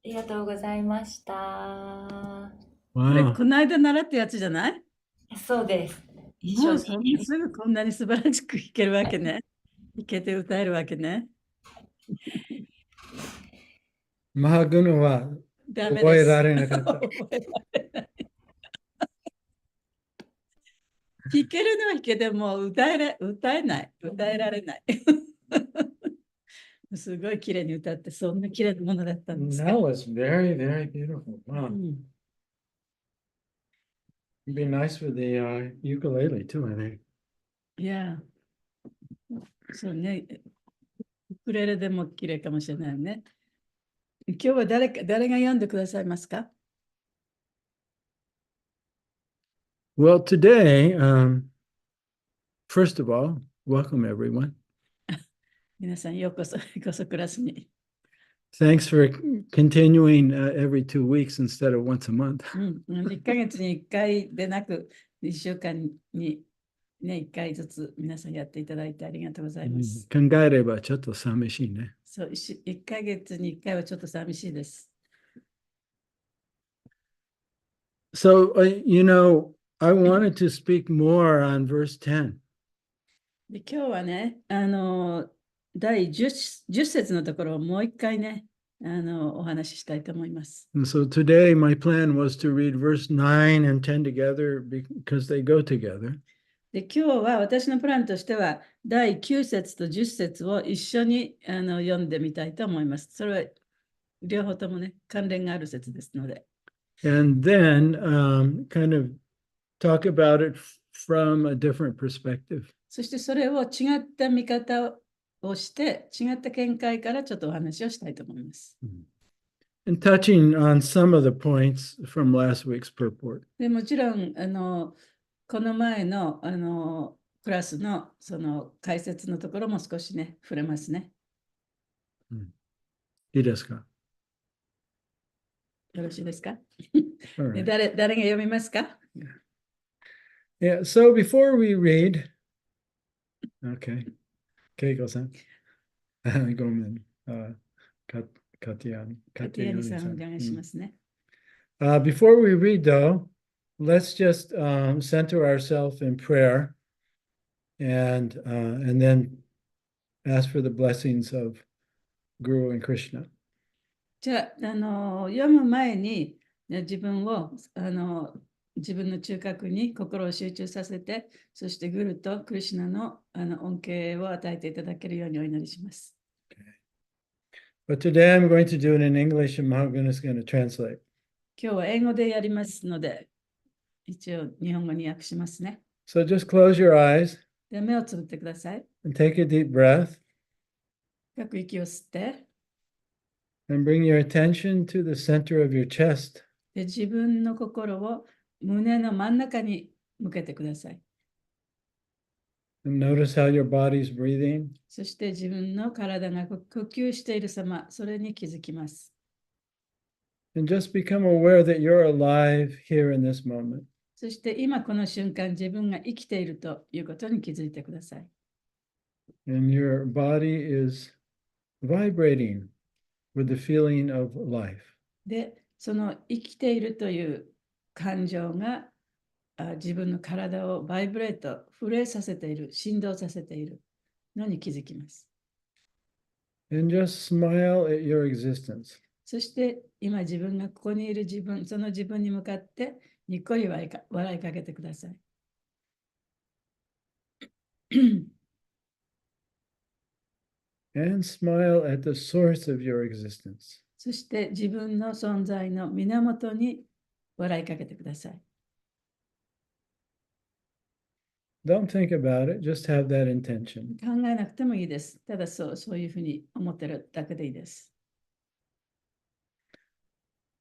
りがとうございました。これ、Wow. この間習ったやつじゃない？そうです。一緒に。もうそんなすぐこんなに素晴らしく弾けるわけね。弾けて歌えるわけね。Mahaguna wa ダメ覚えです。られなかった。覚えられない。弾けるのは弾けても歌えない。歌えられない。すごい綺麗に歌って、そんな綺麗なものだったんですか。 That was very, very beautiful. う Wow. ん It'd be nice with the ukulele too, I think. いや、そうね。ウクレレでも綺麗かもしれないね。今日は誰が読んでくださいますか？ Well, today, first of all, welcome everyone. 皆さんようこそ、クラスに。Thanks for continuing every 2 weeks instead of once a month. 1ヶ月に1回でなく、1週間に、ね、1回ずつ皆さんやっていただいてありがとうございます。考えればちょっと寂しいね。そう、1ヶ月に1回はちょっと寂しいです。So, I wanted to speak more on verse 10. で今日はね、第10節のところをもう一回ね、お話ししたいと思います。And so today, my plan was to read verse 9 and 10 together because they go together. で今日は私のプランとしては、第9節と10節を一緒に読んでみたいと思います。それは両方ともね、関連がある説ですので。And then kind of talk about it from a different perspective. そしてそれを違った見方をして、違った見解からちょっとお話をしたいと思います。And touching on some of the points from last week's purport. でもちろんこの前のクラスのその解説のところも少しね、触れますね。いいですか？よろしいですか？ All right. 誰が読みますか？ Yeah, so before we read, okay, Keiko-san, ごめん、カティアニさんおさん。願いしますね。Before we read, though, let's just center ourselves in prayer and then ask for the blessings of Guru and Krishna. じゃあ、読む前に自分を自分の中核に心を集中させて、そしてグルとクリシュナの恩恵を与えていただけるようにお祈りします。But today I'm going to do it in English and Mahaguna is going to translate. 今日は英語でやりますので、一応日本語に訳しますね。So just close your eyes で目をつぶってください。and take a deep breath 深く息を吸って、and bring your attention to the center of your chest. で自分の心を胸の真ん中に向けてください。And notice how your body's breathing. そして自分の体が呼吸している様、それに気づきます。And just become aware that you're alive here in this moment. そして今この瞬間、自分が生きているということに気づいてください。And your body is vibrating with the feeling of life. で、その生きているという感情が自分の体をバイブレート、震えさせている、振動させているのに気づきます。And just smile at your existence. そして今自分がここにいる自分、その自分に向かってにっこり笑いかけてください。And smile at the source of your existence. そして自分の存在の源に笑いかけてください。Don't think about it, just have that intention. 考えなくてもいいです。ただそういうふうに思ってるだけでいいです。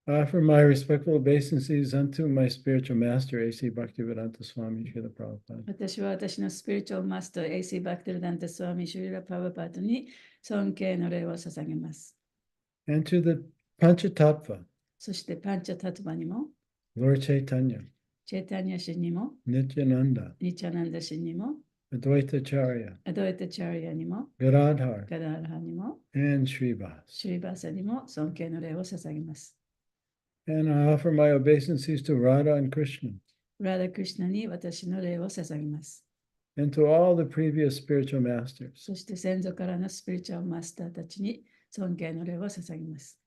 Offer my respectful obeisances unto my spiritual master, A.C. Bhaktivedanta Swami Srila Prabhupada. 私は私のスピリチュアルマスター、A.C. バクテルダンタスワミシュリラ・プラブパートに尊敬の礼を捧げます。And to the Panchatattva, そしてパンチャタトバにも、Lord Chaitanya, チェタニア神にも、Nityananda, ニチャナンダ神にも、Advaita Charya, アドエタチャリアにも、 Gadadhar, ガダーラハにも、 and Srivas. シュリバーサにも尊敬の礼を捧げます。 And I offer my obeisances to Radha and Krishna, ラダ・クリシュナに私の礼を捧げます。 and to all the previous spiritual masters. そして先祖からのスピリチュアルマスターたちに尊敬の礼を捧げます。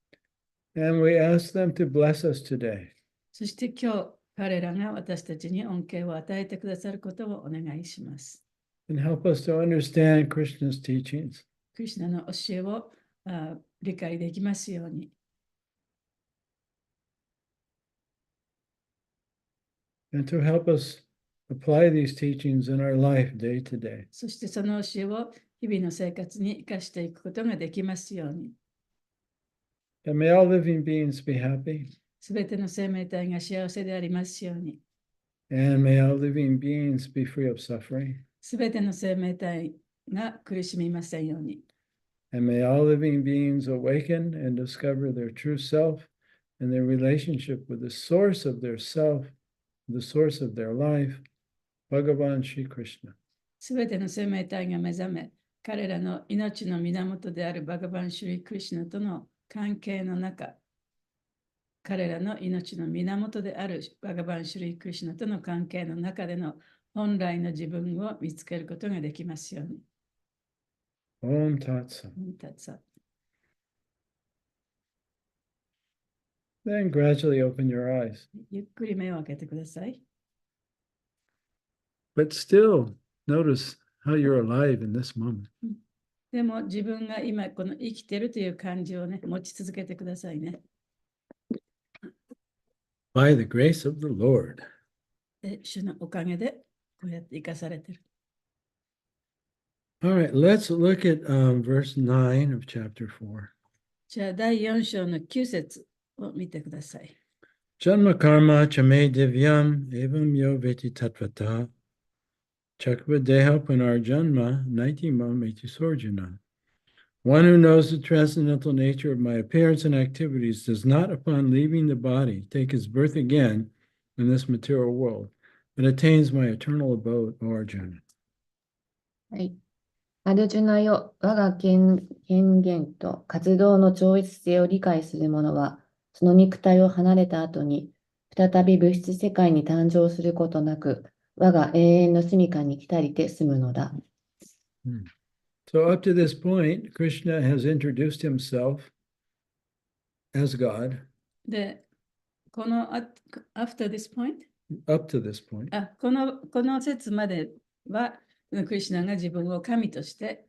And we ask them to bless us today. そして今日、彼らが私たちに恩恵を与えてくださることをお願いします。 And help us to understand Krishna's teachings. クリシュナの教えを理解できますように。 And to help us apply these teachings in our life day to day. そしてその教えを日々の生活に生かしていくことができますように。 And may all living beings be happy. すべての生命体が幸せでありますように。 And may all living beings be free of suffering. すべての生命体が苦しみませんように。 And may all living beings awaken and discover their true self and their relationship with the source of their self, the source of their life, Bhagavan Shri Krishna. すべての生命体が目覚め、彼らの命の源であるバガバン・シュリ・クリシュナとの関係の中、彼らの命の源であるバガバン・シュリ・クリシュナとの関係の中での本来の自分を見つけることができますように。 Om Tat Sat. たつさ Then gradually open your eyes. ゆっくり目を開けてください。 But still, notice how you're alive in this moment. でも自分が今この生きてるという感じをね、持ち続けてくださいね。 By the grace of the Lord. で主のおかげでこうやって生かされてる。 All right, let's look at verse 9 of chapter 4. じゃあ第4章の9節を見てください。 Janma karma chame divyam evam yo veti tatvata chakva deha punarjanma naitimam eti sorjuna. One who knows the transcendental nature of my appearance and activities does not, upon leaving the body, take his birth again in this material world, but attains my eternal abode, O Arjuna. はい。アルジュナよ、我が権限と活動の超越性を理解する者は、その肉体を離れた後に、再び物質世界に誕生することなく、我が永遠の住処に来たりて住むのだ。So up to this point, Krishna has introduced himself as God. で、このafter this point? Up to this point. この節までは、クリシュナが自分を神として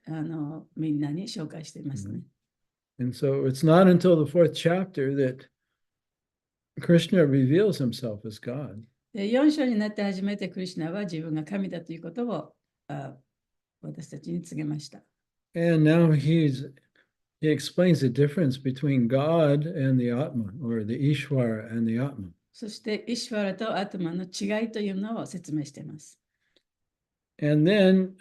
みんなに紹介していますね。And so it's not until the 4th chapter that Krishna reveals himself as God. で4章になって初めてクリシュナは自分が神だということを私たちに告げました。And now he explains the difference between God and the Atma, or the Ishvara and the Atma. そしてイシュワラとアトマの違いというのを説明しています。And then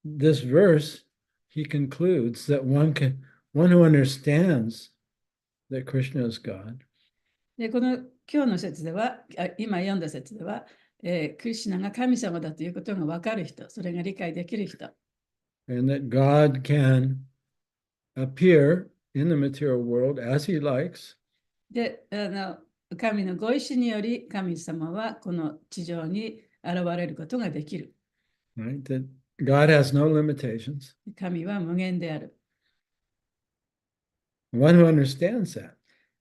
this verse, he concludes that one who understands that Krishna is God. でこの今日の説では、今読んだ説では、クリシュナが神様だということが分かる人、それが理解できる人。And that God can appear in the material world as he likes. で、神のご意志により神様はこの地上に現れることができる。Right? That God has no limitations. 神は無限である。One who understands that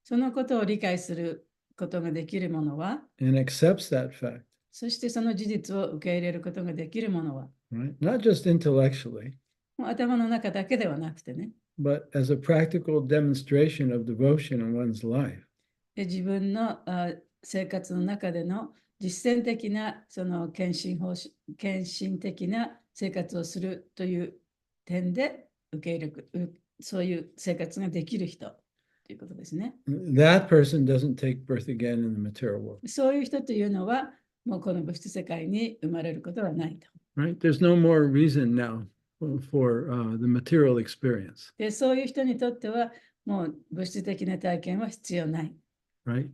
そのことを理解することができる者は、 and accepts that fact, そしてその事実を受け入れることができる者は、 right? Not just intellectually, もう頭の中だけではなくてね、 but as a practical demonstration of devotion in one's life. で自分の生活の中での実践的なその献身的な生活をするという点で受け入れる、そういう生活ができる人ということですね。That person doesn't take birth again in the material world. そういう人というのは、もうこの物質世界に生まれることはないと。Right? There's no more reason now for the material experience. で、そういう人にとっては、もう物質的な体験は必要ない。Right?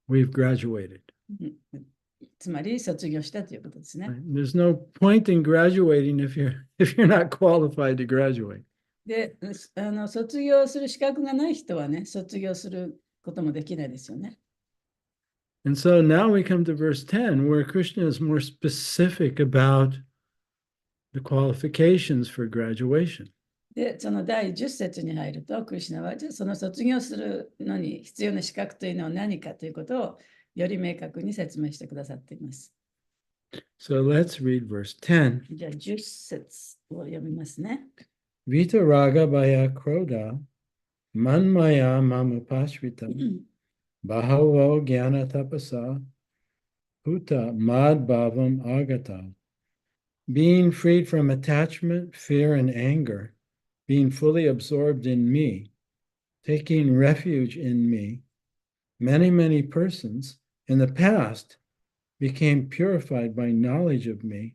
We've graduated. つまり卒業したということですね。Right? There's no point in graduating if you're not qualified to graduate. で、卒業する資格がない人はね、卒業することもできないですよね。And so now we come to verse 10, where Krishna is more specific about the qualifications for graduation. で、その第10節に入ると、クリシュナは、じゃあその卒業するのに必要な資格というのは何かということをより明確に説明してくださっています。So let's read verse 10. じゃあ10節を読みますね。Vita raga baya kroda manmaya mama pashrita bahavo jnana tapasa huta mad bhavam agata. Being freed from attachment, fear, and anger, being fully absorbed in me, taking refuge in me, many persons in the past became purified by knowledge of me,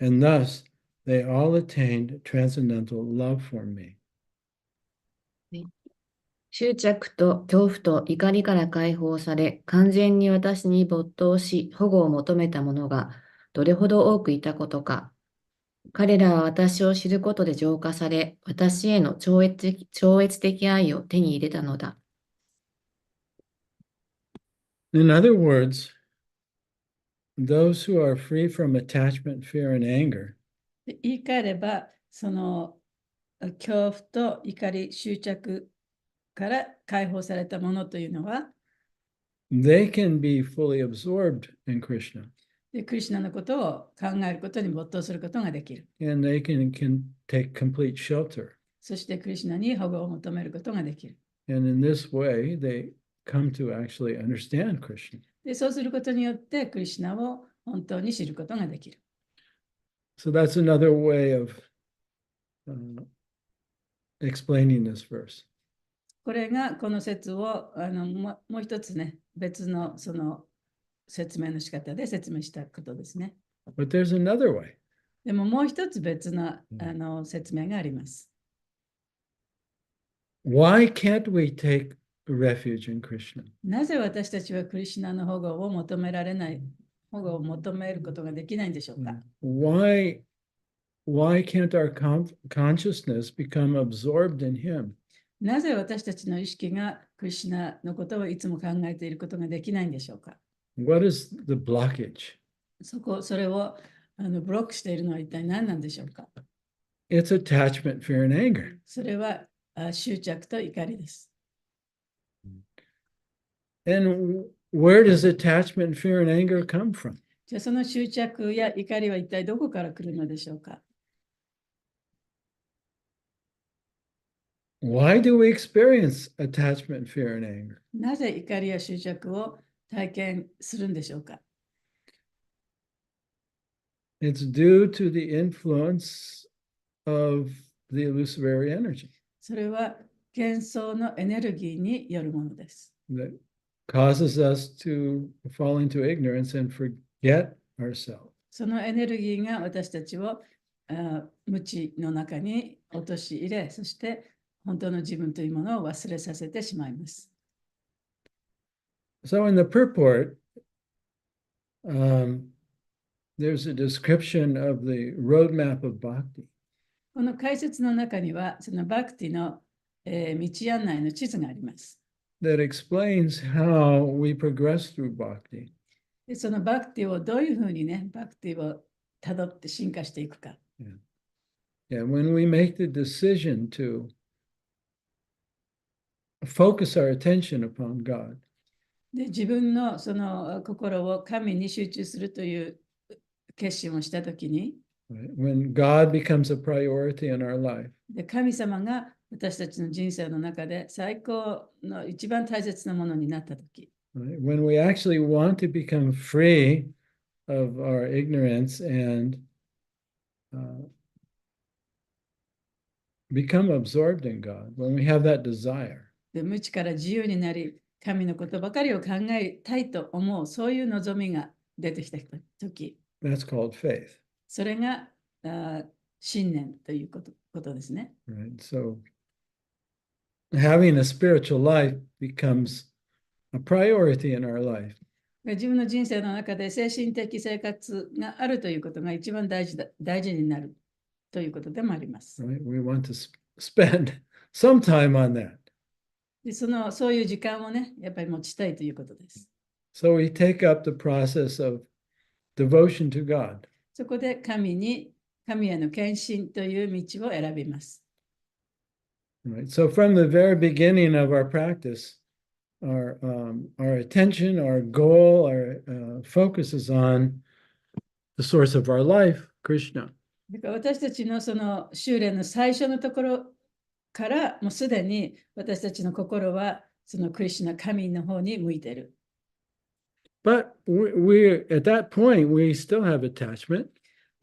and thus they all attained transcendental love for me. 執着と恐怖と怒りから解放され、完全に私に没頭し、保護を求めた者がどれほど多くいたことか。彼らは私を知ることで浄化され、私への超越的愛を手に入れたのだ。In other words, those who are free from attachment, fear, and anger で言い換えれば、その恐怖と怒り、執着から解放されたものというのは、they can be fully absorbed in Krishna でクリシュナのことを考えることに没頭することができる。and they can take complete shelter. そしてクリシュナに保護を求めることができる。And in this way, they come to actually understand Krishna. でそうすることによってクリシュナを本当に知ることができる。So that's another way of explaining this verse. これがこの説をもう一つね、別のその説明の仕方で説明したことですね。But there's another way. でももう一つ別な説明があります。Why can't we take refuge in Krishna? なぜ私たちはクリシュナの保護を求められない、保護を求めることができないんでしょうか。Why can't our consciousness become absorbed in Him? なぜ私たちの意識がクリシュナのことをいつも考えていることができないんでしょうか。What is the blockage? それをブロックしているのは一体何なんでしょうか。It's attachment, fear, and anger. それは執着と怒りです。And where does attachment, fear, and anger come from? じゃあその執着や怒りは一体どこから来るのでしょうか。Why do we experience attachment, fear, and anger? なぜ怒りや執着を体験するんでしょうか。It's due to the influence of the illusory energy それは幻想のエネルギーによるものです。that causes us to fall into ignorance and forget ourselves. そのエネルギーが私たちを無知の中に陥れ、そして本当の自分というものを忘れさせてしまいます。So in the purport, there's a description of the roadmap of bhakti. この解説の中には、そのバクティの、道案内の地図があります。That explains how we progress through bhakti. でそのバクティをどういうふうにね、バクティをたどって進化していくか。Yeah, when we make the decision to focus our attention upon God, で自分のその心を神に集中するという決心をしたときに、right? When God becomes a priority in our life, で神様が私たちの人生の中で最高の一番大切なものになったとき、right? When we actually want to become free of our ignorance and become absorbed in God, when we have that desire, で無知から自由になり、神のことばかりを考えたいと思う、そういう望みが出てきたとき、that's called faith. それが信念ということですね。Right? So having a spiritual life becomes a priority in our life. 自分の人生の中で精神的生活があるということが一番大事になるということでもあります。Right? We want to spend some time on that. でそういう時間をね、やっぱり持ちたいということです。So we take up the process of devotion to God. そこで神への献身という道を選びます。Right? So from the very beginning of our practice, our attention, our goal, our focus is on the source of our life, Krishna. だから私たちのその修練の最初のところからもうすでに私たちの心はそのクリシュナ神の方に向いている。But we at that point, we still have attachment.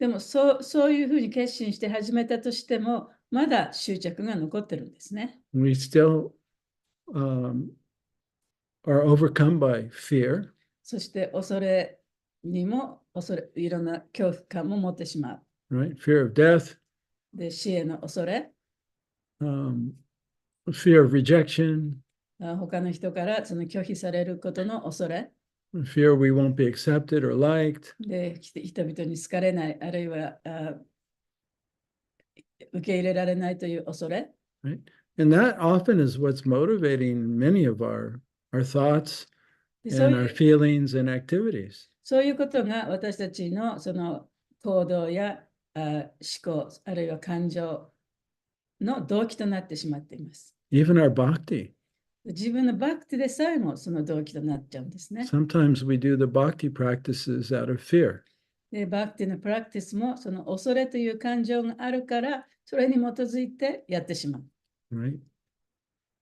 でもそういうふうに決心して始めたとしても、まだ執着が残ってるんですね。We still are overcome by fear. そして恐れにもいろんな恐怖感も持ってしまう。Right? Fear of death, で、死への恐れ、fear of rejection, 他の人からその拒否されることの恐れ、fear we won't be accepted or liked. で、人々に好かれない、あるいは受け入れられないという恐れ。Right? And that often is what's motivating many of our thoughts でそう and い our う feelings and activities. そういうことが私たちのその行動や思考、あるいは感情の動機となってしまっています。Even our bhakti. 自分のバクティでさえもその動機となっちゃうんですね。Sometimes we do the bhakti practices out of fear. で、バクティのプラクティスもその恐れという感情があるから、それに基づいてやってしまう。Right?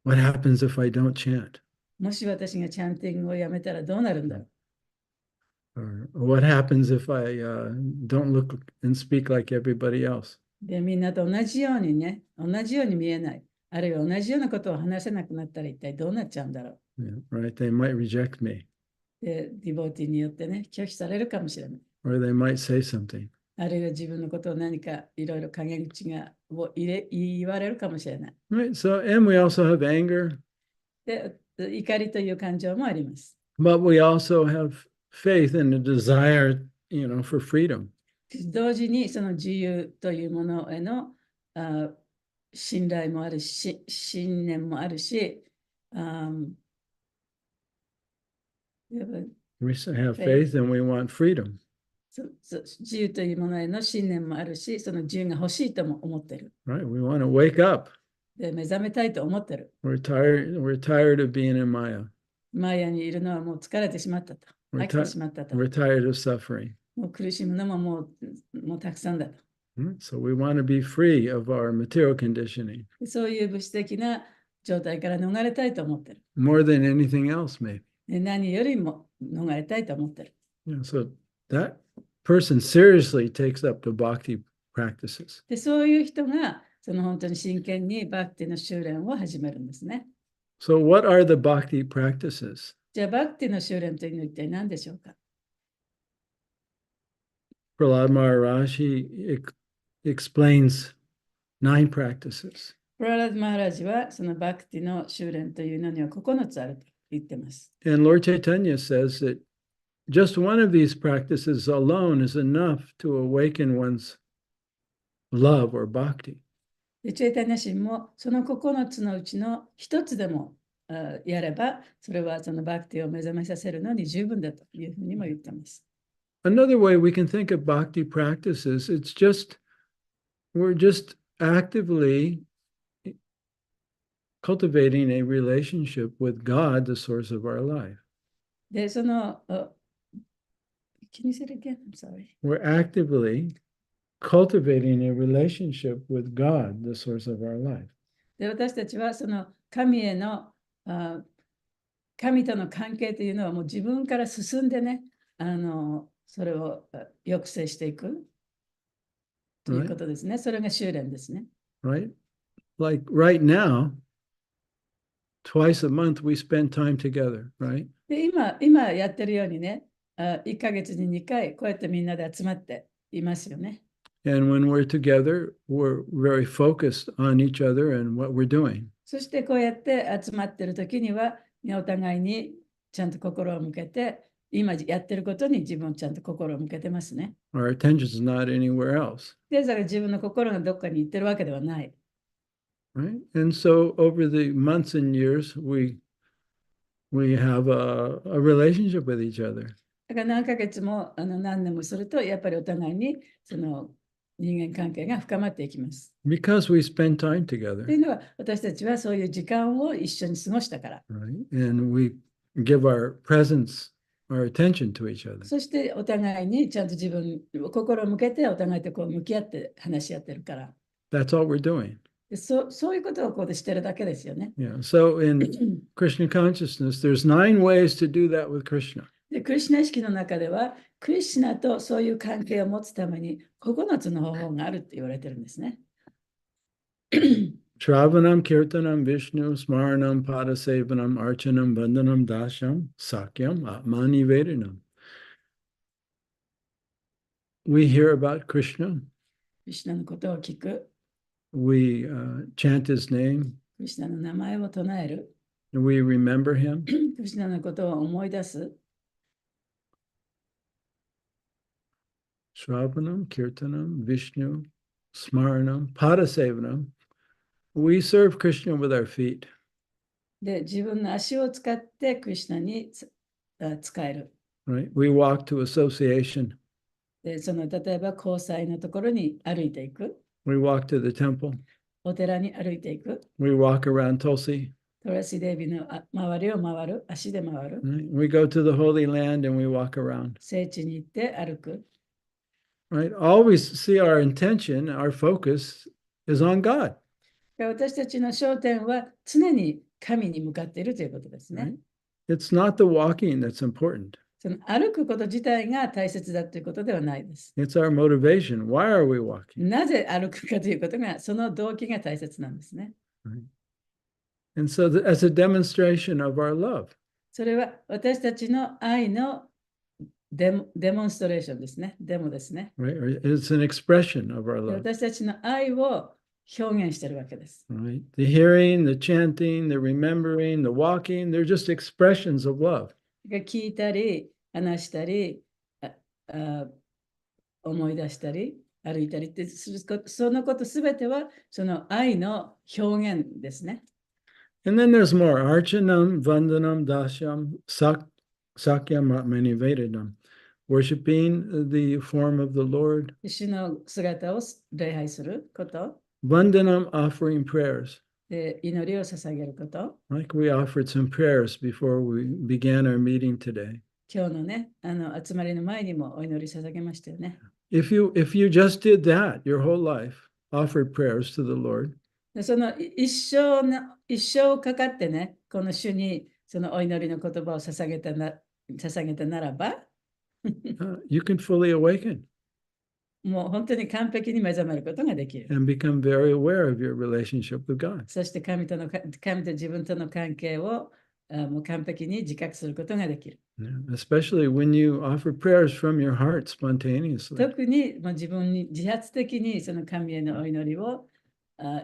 What happens if I don't chant? もし私がチャンティングをやめたらどうなるんだろう。Or what happens if I don't look and speak like everybody else? で、みんなと同じようにね、同じように見えない。あるいは同じようなことを話せなくなったら一体どうなっちゃうんだろう。Yeah, right? They might reject me, で、ディボーティーによってね、拒否されるかもしれない。or they might say something. あるいは自分のことを何かいろいろ陰口を言われるかもしれない。Right? So, and we also have anger, で、怒りという感情もあります。but we also have faith and a desire, for freedom. 同時にその自由というものへの信頼もあるし、信念もあるし、We have faith and we want freedom. 自由というものへの信念もあるし、その自由が欲しいとも思ってる。Right? We want to wake up. で、目覚めたいと思ってる。We're tired of being in Maya. マヤにいるのはもう疲れてしまったと。飽きてしまったと。We're tired of suffering. もう苦しむのももうたくさんだと。So we want to be free of our material conditioning. そういう物質的な状態から逃れたいと思ってる。More than anything else, maybe. で、何よりも逃れたいと思ってる。So that person seriously takes up the bhakti practices. で、そういう人がその本当に真剣にバクティの修練を始めるんですね。So what are the bhakti practices? じゃあ、バクティの修練というのは一体何でしょうか。Prahlad Maharaj, he explains 9 practices. プララド・マハラジはそのバクティの修練というのには9つあると言ってます。And Lord Chaitanya says that just one of these practices alone is enough to awaken one's love or bhakti. で、チェイタニャ神もその9つのうちの1つでもやれば、それはそのバクティを目覚めさせるのに十分だというふうにも言ってます。Another way we can think of bhakti practices, we're just actively cultivating a relationship with God, the source of our life. で、その、Can you say it again? I'm sorry. We're actively cultivating a relationship with God, the source of our life. で、私たちはその神への神との関係というのはもう自分から進んでね、それを抑制していくということですね。それが修練ですね。Right? Like right now, twice a month we spend time together, right? で、今やってるようにね、1ヶ月に2回こうやってみんなで集まっていますよね。And when we're together, we're very focused on each other and what we're doing. そしてこうやって集まってる時には、お互いにちゃんと心を向けて、今やってることに自分をちゃんと心を向けてますね。Our attention is not anywhere else. で、だから自分の心がどっかに行ってるわけではない。Right? And so over the months and years, we have a relationship with each other. だから何ヶ月も何年もすると、やっぱりお互いにその人間関係が深まっていきます。Because we spend time とい together, うのは、私たちはそういう時間を一緒に過ごしたから。 right? And we give our presence, our attention to each other. そしてお互いにちゃんと自分、心を向けてお互いとこう向き合って話し合ってるから。 That's all we're doing. でそういうことをこうでしてるだけですよね。Yeah. So in Krishna consciousness, there's 9 ways to do that with Krishna. で、クリシュナ意識の中では、クリシュナとそういう関係を持つために9つの方法があるって言われてるんですね。Shravanam, Kirtanam, Vishnu, Smaranam, Padasevanam, Archanam, Vandanam, Dasham, Sakyam, Atmani Vedanam. We hear about Krishna. クリシュナのことを聞く、 We chant his name. クリシュナの名前を唱える、 We remember him. クリシュナのことを思い出す。 Shravanam, Kirtanam, Vishnu, Smaranam, Padasevanam. We serve Krishna with our feet. で、自分の足を使ってクリシュナに使える。 Right? We walk to association. で、例えば交際のところに歩いていく、 We walk to the temple. お寺に歩いていく、 We walk around Tulsi. トラシデービの周りを回る、足で回る、 Right? We go to the Holy Land and we walk around. 聖地に行って歩く。 Right? Always see our intention, our focus is on God. 私たちの焦点は常に神に向かっているということですね。 Right? It's not the walking that's important. その歩くこと自体が大切だということではないです。 It's our motivation. Why are we walking? なぜ歩くかということが、その動機が大切なんですね。 Right? And so as a demonstration of our love. それは私たちの愛のデモンストレーションですね。デモですね。 Right? Or it's an expression of our で love. 私たちの愛を表現しているわけです。 Right? The hearing, the chanting, the remembering, the walking, they're just expressions of love. 聞いたり、話したり、思い出したり、歩いたりってすること、そのことすべてはその愛の表現ですね。 And then there's more. Archanam, Vandanam, Dashyam, Sakyam, Atmani Vedanam. Worshiping the form of the Lord. 主の姿を礼拝すること、 Vandanam, offering prayers. で祈りを捧げること。 Like we offered some prayers before we began our meeting today. 今日のね、集まりの前にもお祈り捧げましたよね。If you just did that your whole life, offered prayers to the Lord, でその一生かかってね、この主にそのお祈りの言葉を捧げたならば、you can fully awaken もう本当に完璧に目覚めることができる。 and become very aware of your relationship with God. そして神と自分との関係をもう完璧に自覚することができる。Yeah, especially when you offer prayers from your heart spontaneously. 特に自分に自発的にその神へのお祈りを、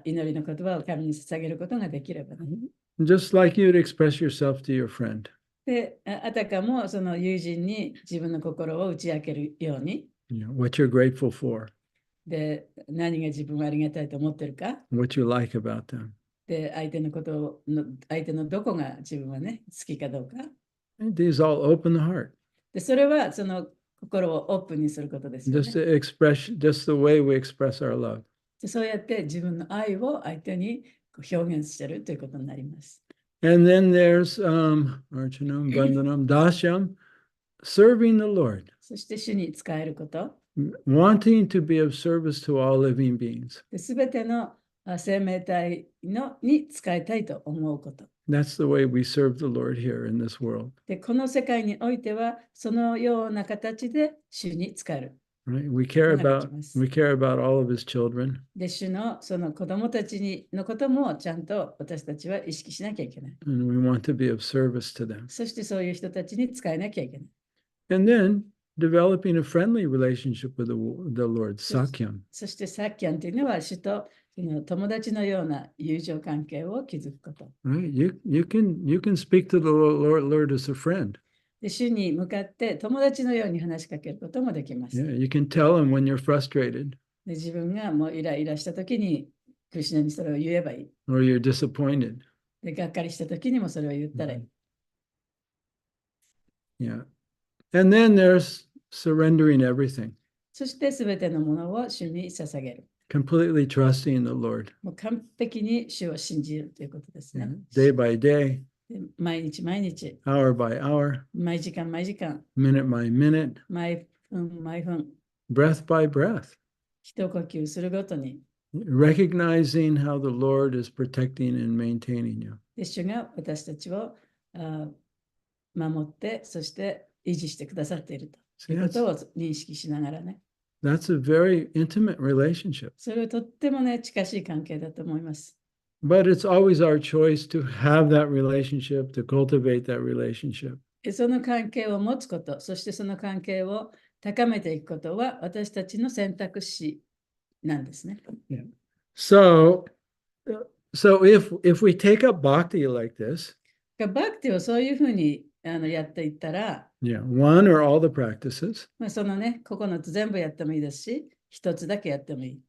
祈りの言葉を神に捧げることができればね。Just like you'd express yourself to your friend. で、あたかもその友人に自分の心を打ち明けるように、What you're grateful for, で、何が自分はありがたいと思ってるか、 what you like about them. で、相手のどこが自分はね、好きかどうか。 And these all open the heart. で、それはその心をオープンにすることですよね。 Just the way we express our love. でそうやって自分の愛を相手に表現してるということになります。And then there's Archanam, Vandanam, Dashyam, serving the Lord, そして主に仕えること。 wanting to be of service to all living beings. すべての生命体に仕えたいと思うこと。 That's the way we serve the Lord here in this world. で、この世界においては、そのような形で主に仕える。Right? We care about all of his children. で、主のその子供たちのこともちゃんと私たちは意識しなきゃいけない。And we want to be of service to them. そしてそういう人たちに仕えなきゃいけない。 And then developing a friendly relationship with the Lord, Sakyam. そしてサッキャンというのは主とその友達のような友情関係を築くこと。 Right? You can speak to the Lord as a friend. で、主に向かって友達のように話しかけることもできます。 Yeah, you can tell him when you're frustrated で、自分がもうイライラしたときに、クリシュナにそれを言えばいい。 or you're disappointed. で、がっかりしたときにもそれを言ったらいい。Yeah. And then there's surrendering everything, そしてすべてのものを主に捧げる。 completely trusting the Lord. もう完璧に主を信じるということですね。 Day by day, で毎日毎日、 hour by hour, 毎時間毎時間、 minute by minute, 毎分毎分、 breath by breath, 一呼吸するごとに、 recognizing how the Lord is protecting and maintaining you. で主が私たちを守って、そして維持してくださっているということを認識しながらね。That's a very intimate relationship. それはとってもね、近しい関係だと思います。 But it's always our choice to have that relationship, to cultivate that relationship. でその関係を持つこと、そしてその関係を高めていくことは私たちの選択肢なんですね。So, so if we take up bhakti like this, バクティをそういうふうにやっていったら、yeah, one or all the practices, そのね、9つ全部やってもいいですし、1つだけやってもいい。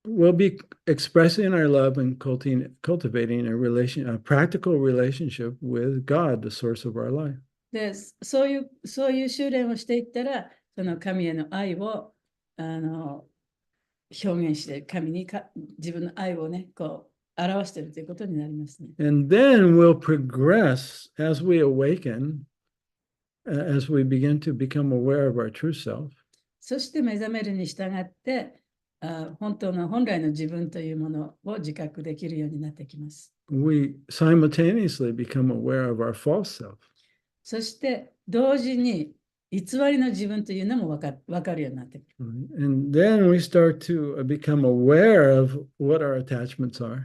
we'll be expressing our love and cultivating a practical relationship with God, the source of our life. で、そういう修練をしていったら、その神への愛を表現して、神に自分の愛をね、こう表しているということになりますね。And then we'll progress as we awaken, as we begin to become aware of our true self. そして目覚めるに従って、本来の自分というものを自覚できるようになってきます。We simultaneously become aware of our false self. そして同時に偽りの自分というのも分かるようになってくる。And then we start to become aware of what our attachments are.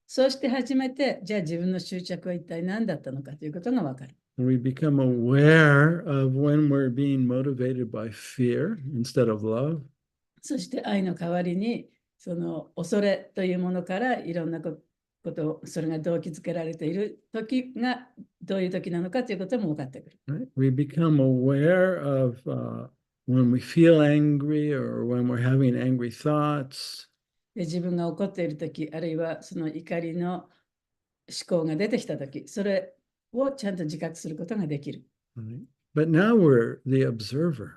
そして初めて、じゃあ自分の執着は一体何だったのかということが分かる。We become aware of when we're being motivated by fear instead of love. そして愛の代わりに、その恐れというものからいろんなことを、それが動機づけられている時がどういう時なのかということも分かってくる。Right? We become aware of when we feel angry or when we're having angry thoughts. で自分が怒っている時、あるいはその怒りの思考が出てきた時、それをちゃんと自覚することができる。Right? But now we're the observer.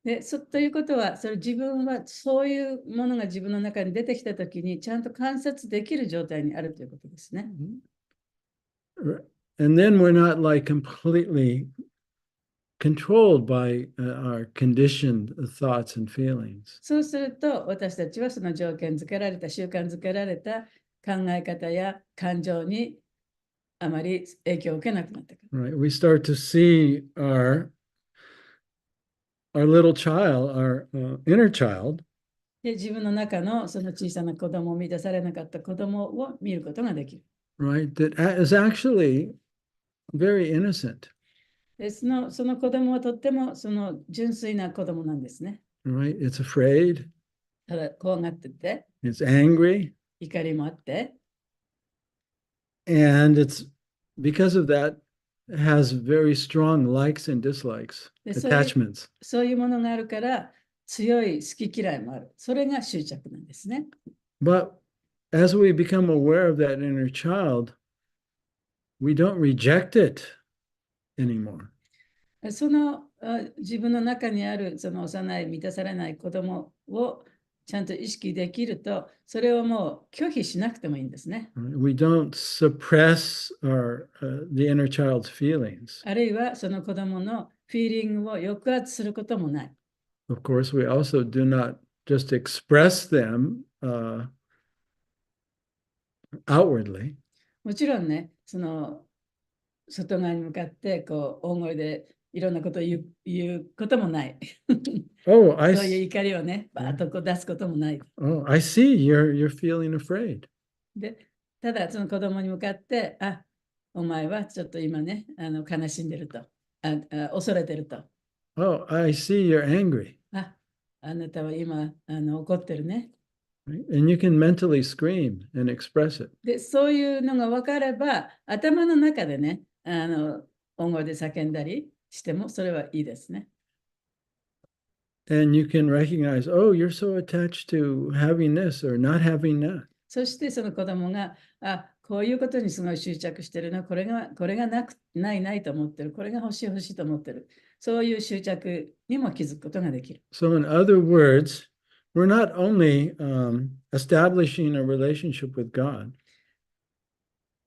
でということは、自分はそういうものが自分の中に出てきたときに、ちゃんと観察できる状態にあるということですね。And then we're not like completely controlled by our conditioned thoughts and feelings. そうすると、私たちはその条件づけられた、習慣づけられた考え方や感情にあまり影響を受けなくなってくる。Right? We start to see our little child, our inner child, で自分の中のその小さな子供を満たされなかった子供を見ることができる。right? That is actually very innocent, でその子供はとってもその純粋な子供なんですね。right? It's afraid, ただ怖がってて、it's angry, 怒りもあって、and it's because of that has very strong likes and dislikes, で attachments. そういうものがあるから強い好き嫌いもある。それが執着なんですね。But as we become aware of that inner child, we don't reject it anymore. その自分の中にあるその幼い満たされない子供をちゃんと意識できると、それをもう拒否しなくてもいいんですね。We don't suppress the inner child's feelings. あるいはその子供のフィーリングを抑圧することもない。Of course, we also do not just express them outwardly. もちろんね、その外側に向かってこう大声でいろんなことを言うこともない。Oh, そういう怒りをね、バーッとこう出すこともない。I see you're feeling afraid. で、ただその子供に向かって、お前はちょっと今ね、悲しんでると、恐れてると。Oh, I see you're angry. あなたは今怒ってるね。Right? And you can mentally scream and express it. で、そういうのが分かれば、頭の中でね、音声で叫んだりしてもそれはいいですね。And you can recognize, oh, you're so attached to having this or not having that. そしてその子供が、こういうことにすごい執着してるな、これがないと思ってる、これが欲しいと思ってる。そういう執着にも気づくことができる。So, in other words, we're not only establishing a relationship with God,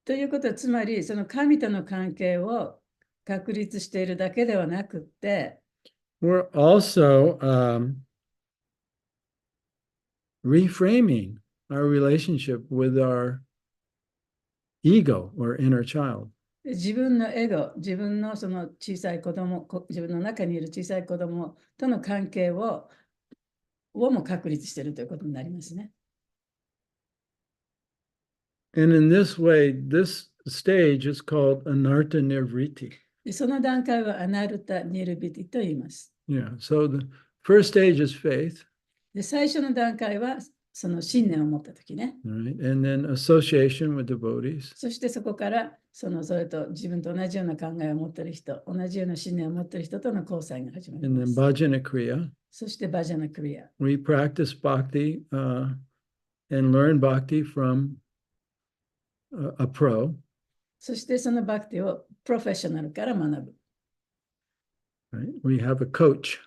ということは、つまり、その神との関係を確立しているだけではなくて、we're also reframing our relationship with our ego or inner child. 自分のエゴ、自分のその小さい子供、自分の中にいる小さい子供との関係をも確立しているということになりますね。And in this way, this stage is called anarta nirvriti. でその段階はアナルタ・ニルビティと言います。Yeah. So the first stage is faith, で最初の段階はその信念を持ったときね。right? And then association with devotees. そしてそこからそれと自分と同じような考えを持っている人、同じような信念を持っている人との交際が始まり And ま then す。 bhajana kriya. そしてバジャナクリア。 We practice bhakti and learn bhakti from a pro. そしてそのバクティをプロフェッショナルから学ぶ。Right? We have a coach,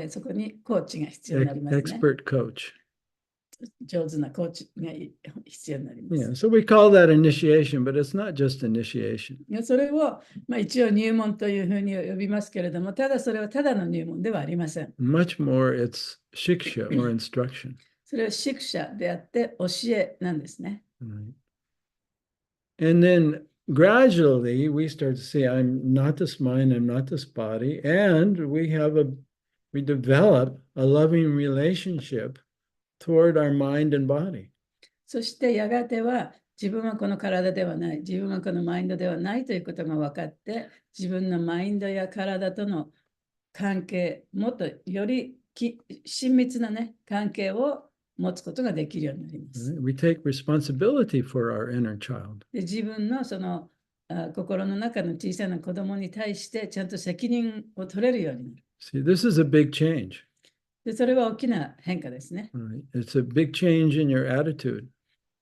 そこにコーチが必要になりますね。 expert coach. 上手なコーチが必要になります。 Yeah. So we call that initiation, but it's not just initiation. それを、一応入門というふうに呼びますけれども、ただそれはただの入門ではありません。 Much more, it's shiksha or instruction. それはシクシャであって教えなんですね。 Right? And then gradually we start to see I'm not this mind, I'm not this body, and we develop a loving relationship toward our mind and body. そしてやがては自分はこの体ではない、自分はこのマインドではないということが分かって、自分のマインドや体との関係、もっとより親密なね、関係を持つことができるようになります。 Right? We take responsibility for our inner child. で自分のその心の中の小さな子供に対してちゃんと責任を取れるようになる。 See, this is a big change. でそれは大きな変化ですね。 Right? It's a big change in your attitude.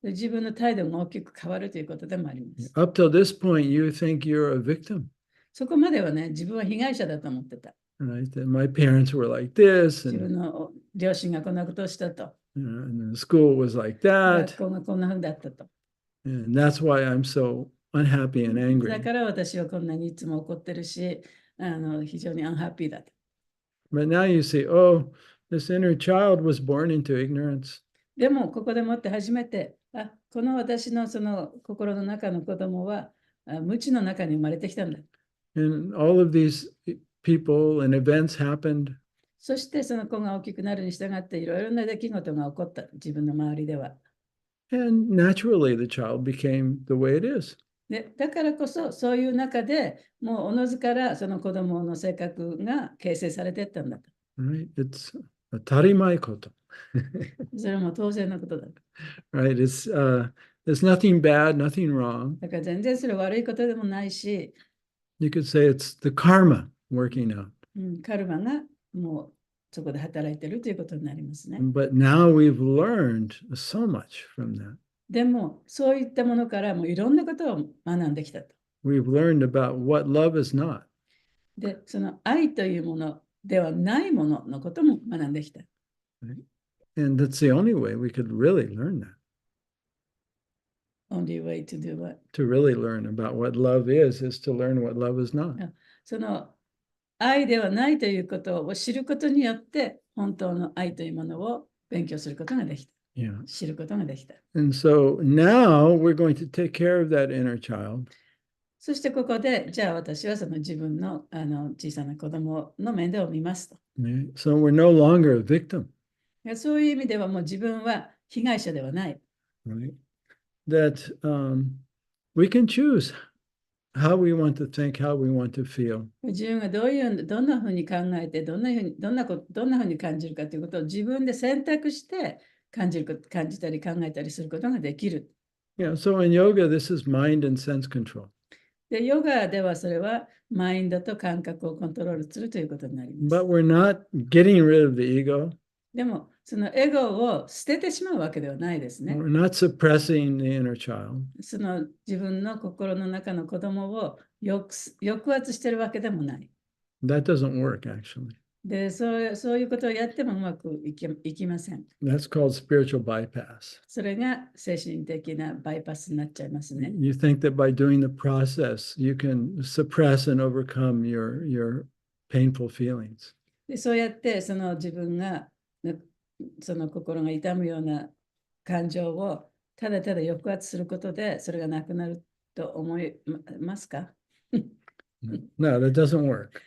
で自分の態度が大きく変わるということでもあります。 Up till this point, you think you're a victim. そこまではね、自分は被害者だと思ってた。 Right? That my parents were like this, 自分 and, の両親がこんなことをしたと。and the school was like that. 学校がこんなふうだったと。 And that's why I'm so unhappy and だ angry. から私はこんなにいつも怒ってるし、非常にアンハッピーだと。 But now you see, oh, this inner child was born into ignorance. でも、ここでもって初めて、この私のその心の中の子供は無知の中に生まれてきたんだ。 And all of these people and events happened. そしてその子が大きくなるに従っていろいろな出来事が起こった。自分の周りでは。 And naturally, the child became the way it is. でだからこそ、そういう中でもうおのずからその子供の性格が形成されていったんだと。 Right? It's a tarimai koto. それも当然のことだ。 Right? There's nothing bad, nothing wrong. だから全然それ悪いことでもないし、You could say it's the karma working out. カルマがもうそこで働いてるということになりますね。 But now we've learned so much from that. でも、そういったものからもういろんなことを学んできたと。 We've learned about what love is not. で、その愛というものではないもののことも学んできた。 And that's the only way we could really learn that. Only way to do what? To really learn about what love is to learn what love is not. その愛ではないということを知ることによって、本当の愛というものを勉強することができた。 Yeah. 知ることができた。 And so now we're going to take care of that inner child. そしてここで、じゃあ私はその自分の小さな子供の面倒を見ますと。 Right? So we're no longer a victim. そういう意味ではもう自分は被害者ではない。 Right? That we can choose how we want to think, how we want to feel. 自分がどんなふうに考えて、どんなふうに感じるかということを自分で選択して感じたり考えたりすることができる。 Yeah, so in yoga, this is mind and sense control. で、ヨガではそれはマインドと感覚をコントロールするということになります。 But we're not getting rid of the ego. でも、そのエゴを捨ててしまうわけではないですね。 We're not suppressing the inner child. その自分の心の中の子供を抑圧してるわけでもない。That doesn't work, actually. で、そういうことをやってもうまくいきません。 That's called spiritual bypass. それが精神的なバイパスになっちゃいますね。 You think that by doing the process, you can suppress and overcome your painful feelings. で、そうやってその自分がその心が痛むような感情をただただ抑圧することでそれがなくなると思いますか？ No, that doesn't work.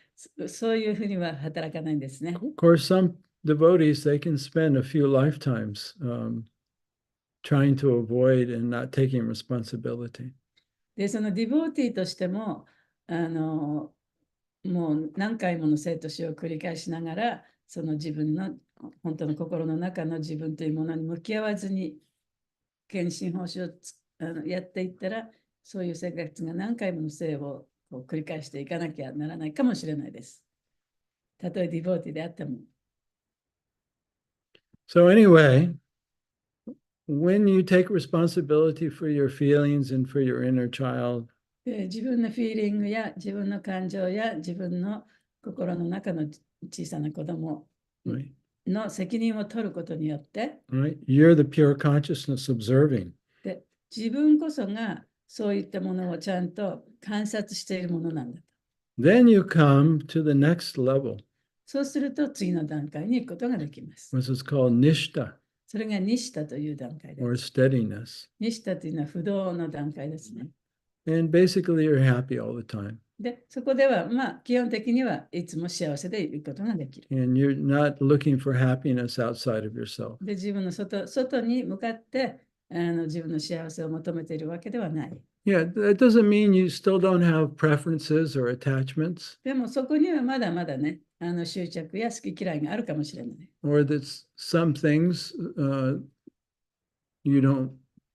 そういうふうには働かないんですね。 Of course, some devotees, they can spend a few lifetimes trying to avoid and not taking responsibility. で、そのディボーティーとしても、もう何回もの生と死を繰り返しながら、その自分の本当の心の中の自分というものに向き合わずに、献身奉仕をやっていったら、そういう生活が何回もの生をこう繰り返していかなきゃならないかもしれないです。たとえディボーティーであっても。So anyway, when you take responsibility for your feelings and for your inner child, で、自分のフィーリングや自分の感情や自分の心の中の小さな子供 right, の責任を取ることによって、 right, you're the pure consciousness observing. で、自分こそがそういったものをちゃんと観察しているものなんだと。Then you come to the next level, そうすると次の段階に行くことができます。 which is called nishta それがニシタという段階で or す。 steadiness. ニシタというのは不動の段階ですね。 And basically, you're happy all the time. で、そこでは基本的にはいつも幸せでいることができる。 And you're not looking for happiness outside of yourself. で、自分の外に向かって自分の幸せを求めているわけではない。 Yeah, that doesn't mean you still don't have preferences or attachments, でもそこにはまだまだね、執着や好き嫌いがあるかもしれない。 or that some things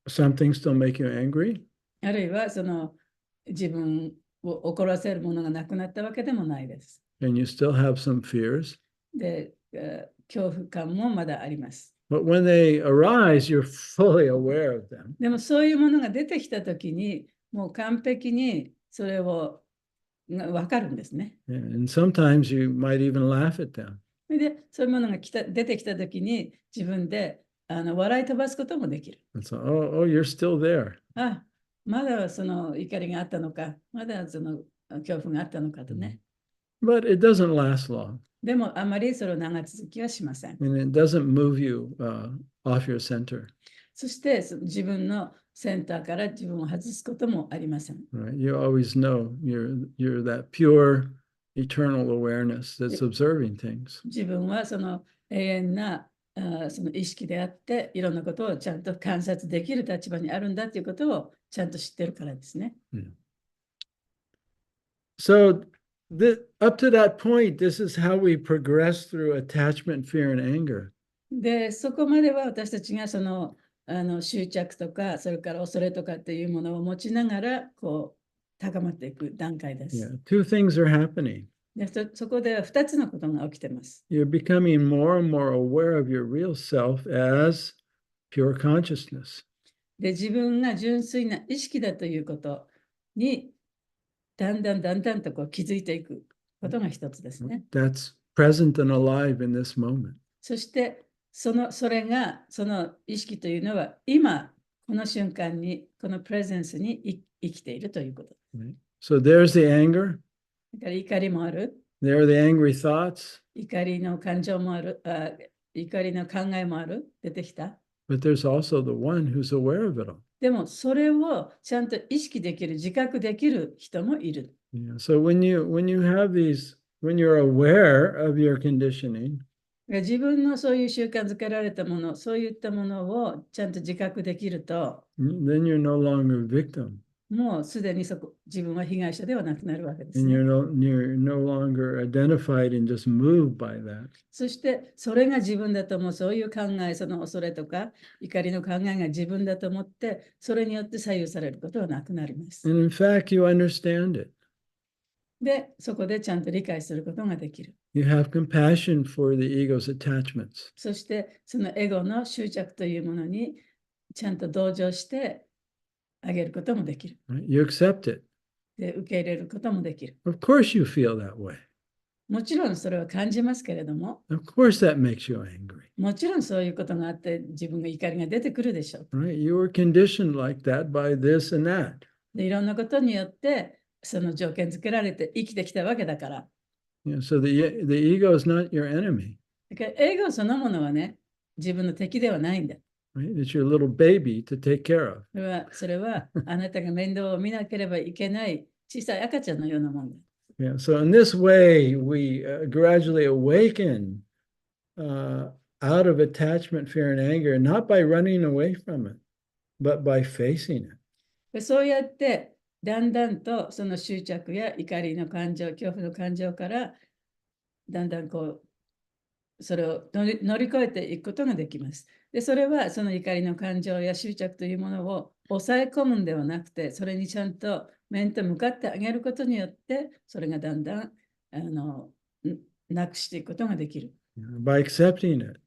some things still make you angry. あるいはその自分を怒らせるものがなくなったわけでもないです。 And you still have some fears. で、恐怖感もまだあります。 But when they arise, you're fully aware of them. でもそういうものが出てきたときに、もう完璧にそれを分かるんですね。 And sometimes you might even laugh at them. で、そういうものが出てきたときに自分で笑い飛ばすこともできる。 And so, oh, you're still there. あ、まだその怒りがあったのか、まだその恐怖があったのかとね。But it doesn't last long. でもあまりそれを長続きはしません。 And it doesn't move you off your center. そして自分のセンターから自分を外すこともありません。 Right? You always know you're that pure, eternal awareness that's observing things. 自分はその永遠なその意識であって、いろんなことをちゃんと観察できる立場にあるんだということをちゃんと知ってるからですね。So up to that point, this is how we progress through attachment, fear, and anger. で、そこまでは私たちがその執着とか、それから恐れとかっていうものを持ちながら、こう、高まっていく段階で Yeah, す。 two things are happening. で、そこでは2つのことが起きてます。 You're becoming more and more aware of your real self as pure consciousness. で、自分が純粋な意識だということに、だんだんとこう気づいていくことが一つですね。 That's present and alive in this moment. そして、それが、その意識というのは、今、この瞬間に、このプレゼンスに生きているということ。 Right? So there's the anger. だから怒りもある。 There are the angry thoughts. 怒りの感情もある。怒りの考えもある。出てきた。 But there's also the one who's aware of it all. でも、それをちゃんと意識できる、自覚できる人もいる。 Yeah. So when you're aware of your conditioning, 自分のそういう習慣づけられたもの、そういったものをちゃんと自覚できると、 then you're no longer a victim. もうすでに自分は被害者ではなくなるわけです And ね。you're no longer identified and just moved by that. そしてそれが自分だと思う、そういう考え、その恐れとか怒りの考えが自分だと思って、それによって左右されることはなくなります。 And in fact, you understand it. で、そこでちゃんと理解することができる。You have compassion for the ego's attachments. そしてそのエゴの執着というものにちゃんと同情してあげることもできる。Right? You accept it. で、受け入れることもできる。Of course, you feel that way. もちろんそれは感じますけれども、Of course, that makes you angry. もちろんそういうことがあって自分が怒りが出てくるでしょう。 Right? You were conditioned like that by this and that. で、いろんなことによってその条件付けられて生きてきたわけだから。So the ego is not your enemy. だからエゴそのものはね、自分の敵ではないんだ。Right? It's your little baby to take care of. それはあなたが面倒を見なければいけない小さい赤ちゃんのようなもんだ。Yeah. So in this way, we gradually awaken out of attachment, fear, and anger, not by running away from it, but by facing it. でそうやってだんだんとその執着や怒りの感情、恐怖の感情からだんだんこうそれを乗り越えていくことができます。で、それはその怒りの感情や執着というものを抑え込むんではなくて、それにちゃんと面と向かってあげることによって、それがだんだんなくしていくことができる。By accepting it,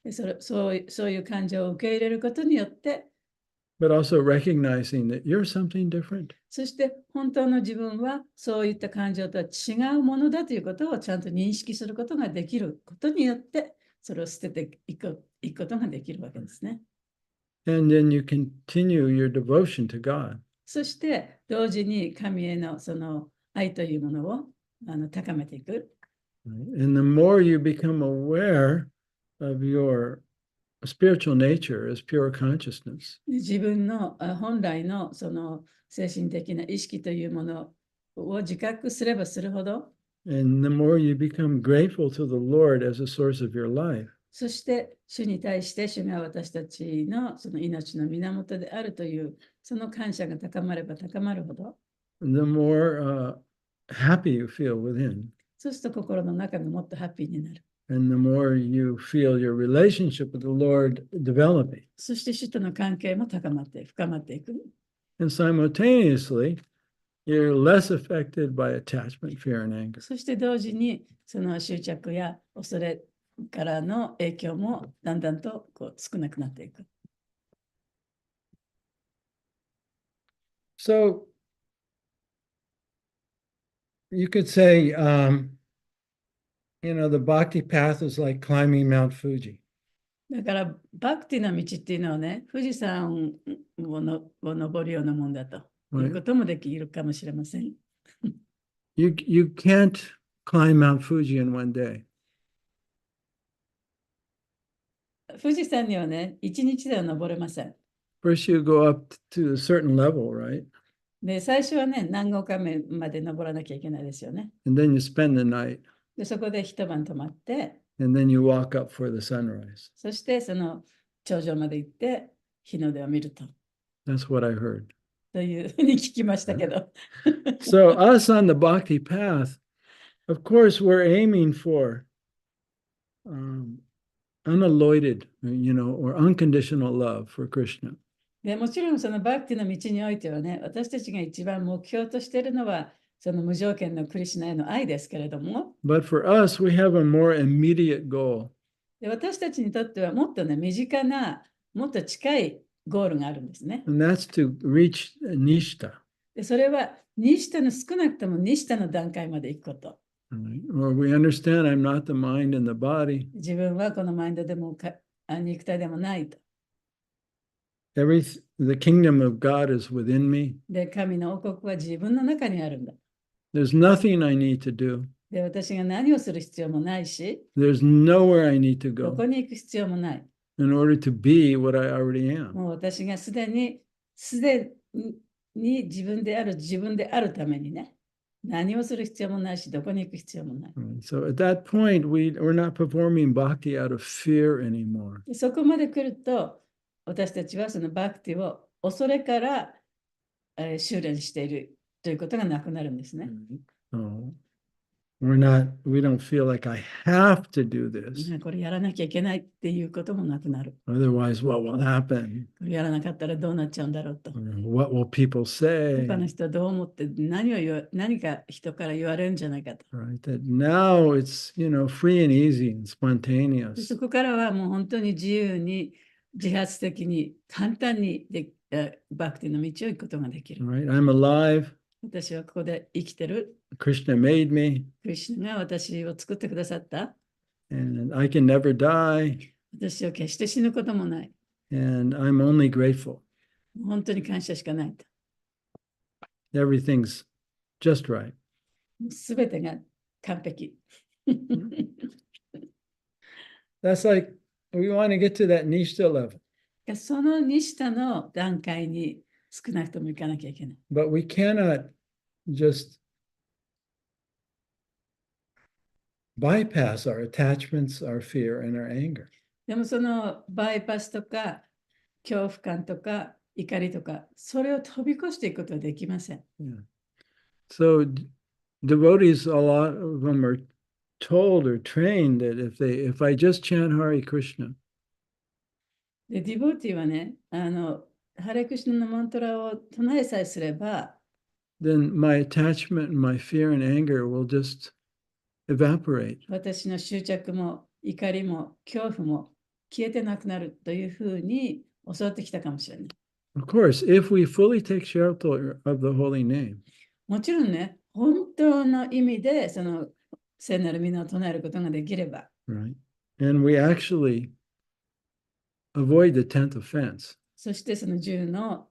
でそういう感情を受け入れることによって、but also recognizing that you're something different. そして本当の自分はそういった感情とは違うものだということをちゃんと認識することができることによって、それを捨てていくことができるわけですね。And then you continue your devotion to God. そして同時に神へのその愛というものを高めていく。Right? And the more you become aware of your spiritual nature as pure consciousness, 自分の本来のその精神的な意識というものを自覚すればするほど、and the more you become grateful to the Lord as a source of your life, そして主に対して主が私たちのその命の源であるというその感謝が高まれば高まるほど、the more happy you feel within, そうすると心の中がもっとハッピーになる。and the more you feel your relationship with the Lord developing. そして主との関係も高まって深まっていく。And simultaneously, you're less affected by attachment, fear, and anger. そして同時にその執着や恐れからの影響もだんだんとこう少なくなっていく。So you could say, the bhakti path is like climbing Mount Fuji. だからバクティの道っていうのはね、富士山を登るようなもんだということもできるかもしれません。You can't climb Mount Fuji in one day. 富士山にはね、一日では登れません。First, you go up to a certain level, right? で、最初はね、何合か目まで登らなきゃいけないですよね。And then you spend the night, で、そこで一晩泊まって、and then you walk up for the sunrise. そしてその頂上まで行って日の出を見ると。That's what I heard. というふうに聞きましたけど。So us on the bhakti path, of course, we're aiming for unalloyed, or unconditional love for Krishna. でもちろんそのバクティの道においてはね、私たちが一番目標としているのは、その無条件のクリシュナへの愛ですけれども、But for us, we have a more immediate goal. で私たちにとってはもっとね、身近な、もっと近いゴールがあるんですね。And that's to reach Nishta. でそれは、ニシタの少なくともニシタの段階まで行くこと。Right? Or we understand I'm not the mind and the body. 自分はこのマインドでも肉体でもないと。The kingdom of God is within me. で、神の王国は自分の中にあるんだ。There's nothing I need to do. で、私が何をする必要もないし、There's nowhere I need to ど go こに行く必要もない。in order to be what I already am. もう私がすでに自分であるためにね、何をする必要もないし、どこに行く必要もない。So at that point, we're not performing bhakti out of fear anymore. でそこまで来ると、私たちはそのバクティを恐れから修練しているということがなくなるんですね。So we don't feel like I have to do this. これやらなきゃいけないっていうこともなくなる。 Otherwise, what will happen? これやらなかったらどうなっちゃうんだろうと。 What will people 他の say? 人はどう思って何か人から言われるんじゃないかと。 Right? That now it's, free and easy and で spontaneous. そこからはもう本当に自由に自発的に簡単にバクティの道を行くことができる。 Right? I'm alive. 私はここで生きてる。 Krishna made me, クリシュナが私を作ってくださった。 and I can never die. 私は決して死ぬこともない。 And I'm only grateful. 本当に感謝しかないと。 Everything's just right. すべてが完璧。 That's like we want to get to that nishta level, そのニシタの段階に少なくとも行かなきゃいけない。 but we cannot just bypass our attachments, our fear, and our anger. でもそのバイパスとか恐怖感とか怒りとか、それを飛び越していくことはできません。 Yeah. So devotees, a lot of them are told or trained that if I just chant Hare Krishna, で、ディボーティーはね、ハレクシナのマントラを唱えさえすれば、 then my attachment and my fear and anger will just evaporate. 私の執着も怒りも恐怖も消えてなくなるというふうに教わってきたかもしれない。 Of course, if we fully take shelter of the holy name, もちろんね、本当の意味でその聖なる皆を唱えることができれば、 right? And we actually avoid the 10th offense, そしてその10の、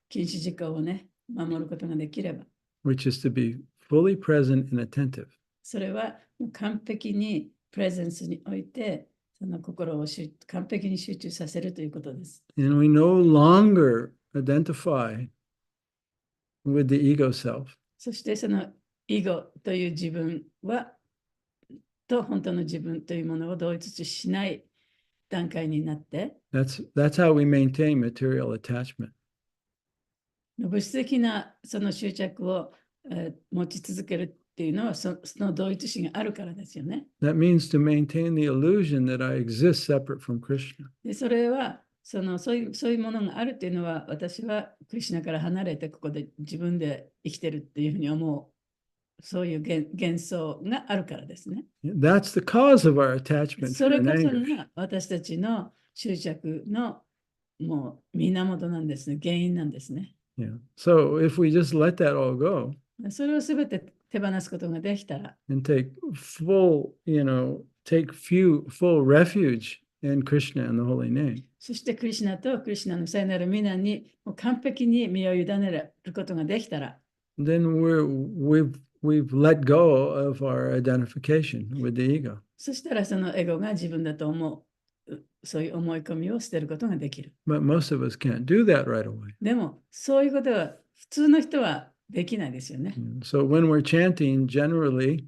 禁止事項をね、守ることができれば、 which is to be fully present and attentive. それはもう完璧にプレゼンスにおいて、その心を完璧に集中させるということです。 And we no longer identify with the ego self. そしてそのイゴという自分と本当の自分というものを同一視しない段階になって、 That's how we maintain material attachment. 物質的なその執着を、持ち続けるっていうのはその同一視があるからですよね。 That means to maintain the illusion that I exist separate from Krishna. でそれはそういうものがあるっていうのは、私はクリシュナから離れてここで自分で生きてるっていうふうに思う、そういう幻想があるからですね。 That's the cause of our attachment そ fear れ and こそ anger. が私たちの執着のもう源なんですね、原因なんですね。 Yeah. So if we just let that all go それをすべて手放すことができたら、 and take full refuge in Krishna and the holy name, そしてクリシュナとクリシュナの聖なる皆にもう完璧に身を委ねることができたら、 then we've let go of our identification with the ego. そしたらそのエゴが自分だと思う、そういう思い込みを捨てることができる。 But most of us can't do that right away. でも、そういうことは普通の人はできないですよね。 So when we're chanting, generally,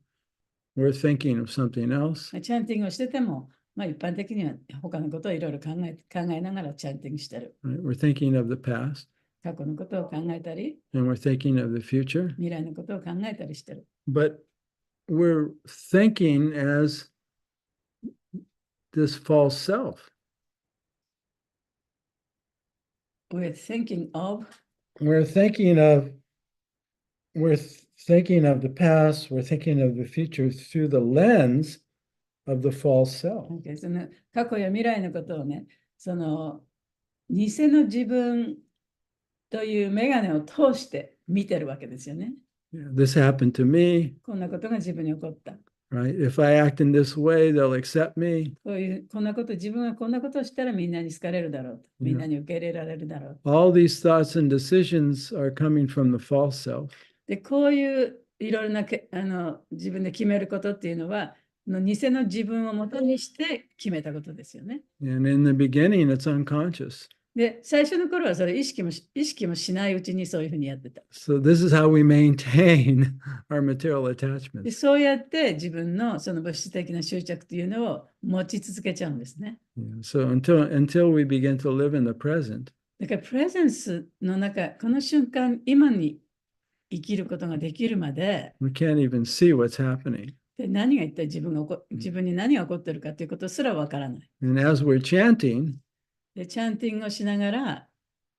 we're thinking of something else. チャンティングをしてても、一般的には他のことをいろいろ考えながらチャンティングしてる。 Right? We're thinking of the past, 過去のことを考えたり、 and we're thinking of the future. 未来のことを考えたりしてる。 But we're thinking as this false self. We're thinking of We're thinking of the past, we're thinking of the future through the lens of the false self. その過去や未来のことをね、その偽の自分という眼鏡を通して見てるわけですよね。 This happened to me, こんなことが自分に起こった。 right? If I act in this way, they'll accept me. 自分がこんなことをしたらみんなに好かれるだろうと。みんなに受け入れられるだろう。 All these thoughts and decisions are coming from the false self. で、こういういろいろな自分で決めることっていうのは、偽の自分を元にして決めたことですよね。 And in the beginning, it's unconscious. で、最初の頃はそれ意識もしないうちにそういうふうにやってた。 So this is how we maintain our material で、 attachments. そうやって自分のその物質的な執着というのを持ち続けちゃうんですね。So until we begin to live in the present, だから、プレゼンスの中、この瞬間、今に生きることができるまで、we can't even see what's happening. で何が一体自分に何が起こっているかということすらわからない。And as we're chanting, で、チャンティングをしながら、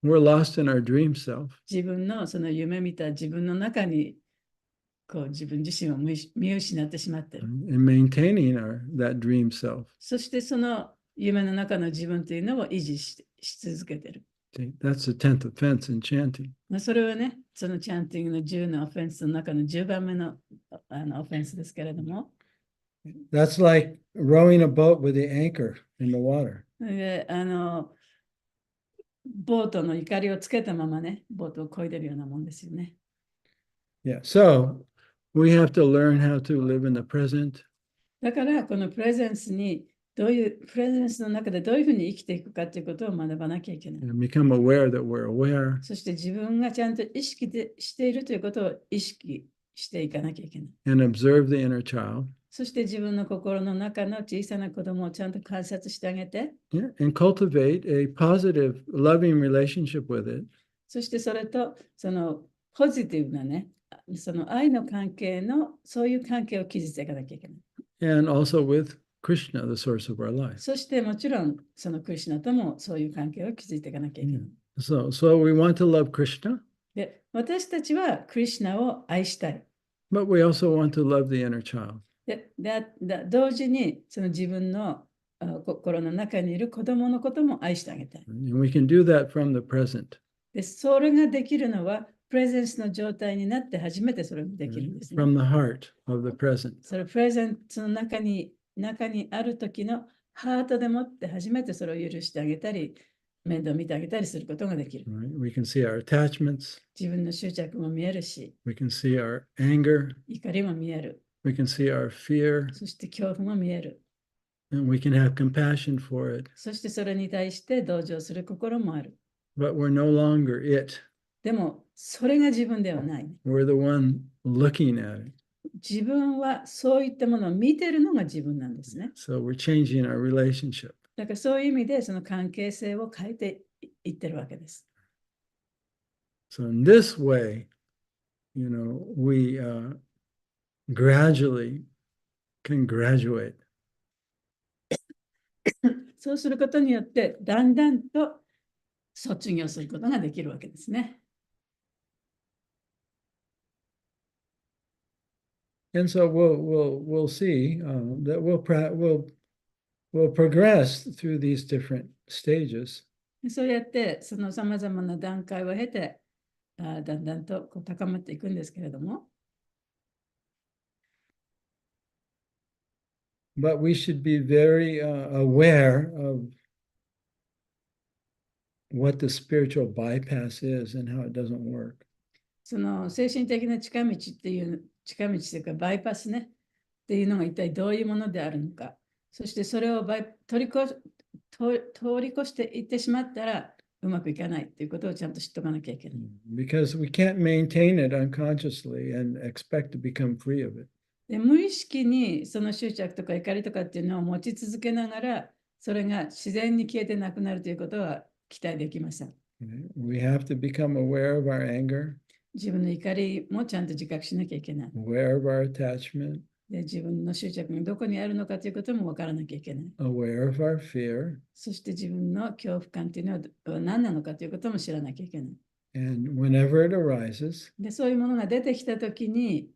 we're lost in our dream self. 自分のその夢見た自分の中に、自分自身を見失ってしまっている。And maintaining that dream self. そしてその夢の中の自分というのを維持し続けている。See, that's the 10th offense in chanting. それはね、そのチャンティングの10のオフェンスの中の10番目のオフェンスですけれども、That's like rowing a boat with the anchor in the water. でボートの怒りをつけたままね、ボートを漕いでるようなもんですよね。Yeah. So we have to learn how to live in the present. だから、このプレゼンスの中でどういうふうに生きていくかということを学ばなきゃいけない。And become aware that we're aware. そして自分がちゃんと意識しているということを意識していかなきゃいけない。And observe the inner child. そして自分の心の中の小さな子供をちゃんと観察してあげて、Yeah, and cultivate a positive, loving relationship with it. そしてそれとそのポジティブなね、その愛の関係のそういう関係を築いていかなきゃいけない。And also with Krishna, the source of our life. そしてもちろんそのクリシュナともそういう関係を築いていかなきゃいけない。So we want to love Krishna, で、私たちはクリシュナを愛したい。 but we also want to love the inner child. で同時にその自分の心の中にいる子供のことも愛してあげたい。And we can do that from the present. で、それができるのはプレゼンスの状態になって初めてそれができるんですね。 From the heart of the present. それプレゼンスの中にある時のハートでもって初めてそれを許してあげたり、面倒見てあげたりすることができる。Right? We can see our attachments. 自分の執着も見えるし、 We can see our anger. 怒りも見える。 We can see our fear. そして恐怖も見える。 And we can have compassion for it. そしてそれに対して同情する心もある。 But we're no longer it. でも、それが自分ではない。 We're the one looking at it. 自分はそういったものを見てるのが自分なんですね。 So we're changing our relationship. だからそういう意味でその関係性を変えていってるわけです。 So in this way, we gradually can graduate. そうすることによってだんだんと卒業することができるわけですね。 And so we'll see that we'll progress through these different stages. そうやってそのさまざまな段階を経てだんだんと高まっていくんですけれども、 But we should be very aware of what the spiritual bypass is and how it doesn't work. その精神的な近道というかバイパスねっていうのが一体どういうものであるのか、そしてそれを通り越していってしまったらうまくいかないということをちゃんと知っておかなきゃいけない。 Because we can't maintain it unconsciously and expect to become free of it. で、無意識にその執着とか怒りとかっていうのを持ち続けながら、それが自然に消えてなくなるということは期待できません。 We have to become aware of our anger, 自分の怒りもちゃんと自覚しなきゃいけない。 aware of our attachment, で、自分の執着がどこにあるのかということも分からなきゃいけない。 aware of our fear, そして自分の恐怖感というのは何なのかということも知らなきゃいけない。 and whenever it arises, で、そういうものが出てきたときに、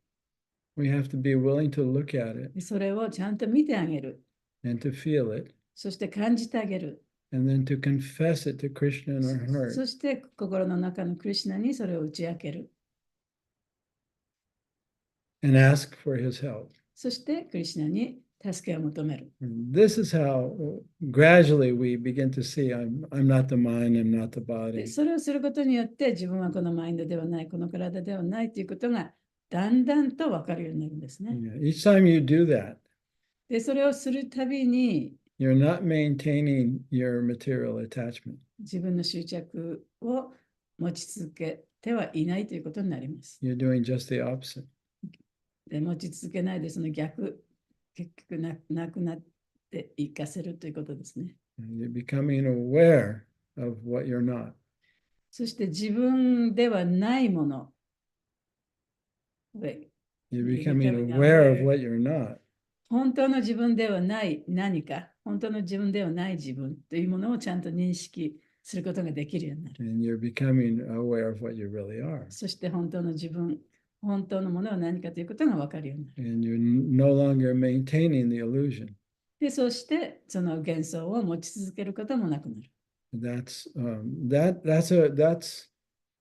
we have to be willing to look at it それをちゃんと見てあげる。 and to feel it, そして感じてあげる。 and then to confess it to Krishna in our heart. そして心の中のクリシュナにそれを打ち明ける。 And ask for his help. そしてクリシュナに助けを求める。 And this is how gradually we begin to see I'm not the mind, I'm not the で body. それをすることによって自分はこのマインドではない、この体ではないということがだんだんと分かるようになるんですね。 Yeah. Each time you do that, で、それをするたびに you're not maintaining your material attachment. 自分の執着を持ち続けてはいないということになります。 You're doing just the opposite. で、持ち続けないでその逆、結局なくなっていかせるということですね。You're becoming aware of what you're not. そして自分ではないもの。You're You're becoming becoming aware of aware. what you're not. 本当の自分ではない何か、本当の自分ではない自分というものをちゃんと認識することができるようになる。And you're becoming aware of what you really are. そして本当の自分、本当のものは何かということが分かるようになる。And you're no longer maintaining the illusion. で、そしてその幻想を持ち続けることもなくなる。That's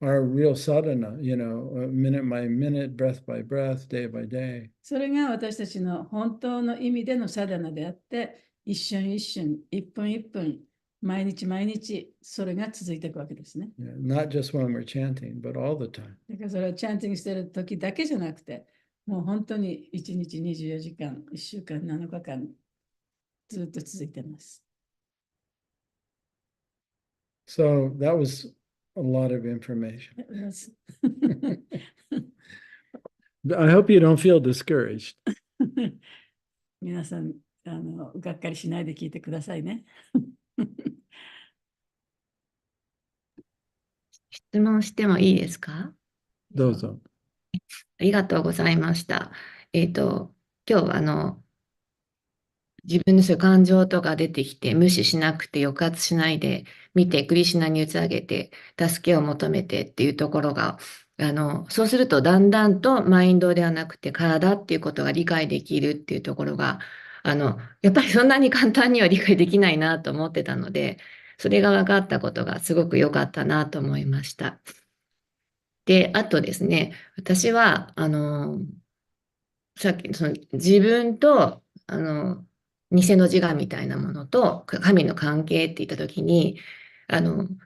our real sadhana, minute by minute, breath by breath, day by day. それが私たちの本当の意味でのサダナであって、一瞬一瞬、一分一分、毎日毎日、それが続いていくわけですね。Not just when we're chanting, but all the time. だからそれはチャンティングしている時だけじゃなくて、もう本当に1日24時間、1週間、7日間、ずっと続いています。So that was a lot of information. I hope you don't feel discouraged. 皆さん、がっかりしないで聞いてくださいね。質問してもいいですか？どうぞ。ありがとうございました。今日は自分のそういう感情とか出てきて無視しなくて抑圧しないで見てクリシュナに打ち上げて助けを求めてっていうところがそうするとだんだんとマインドではなくて体っていうことが理解できるっていうところがやっぱりそんなに簡単には理解できないなと思ってたのでそれが分かったことがすごく良かったなと思いました。で、あとですね、私はさっきその自分と偽の自我みたいなものと神の関係って言った時に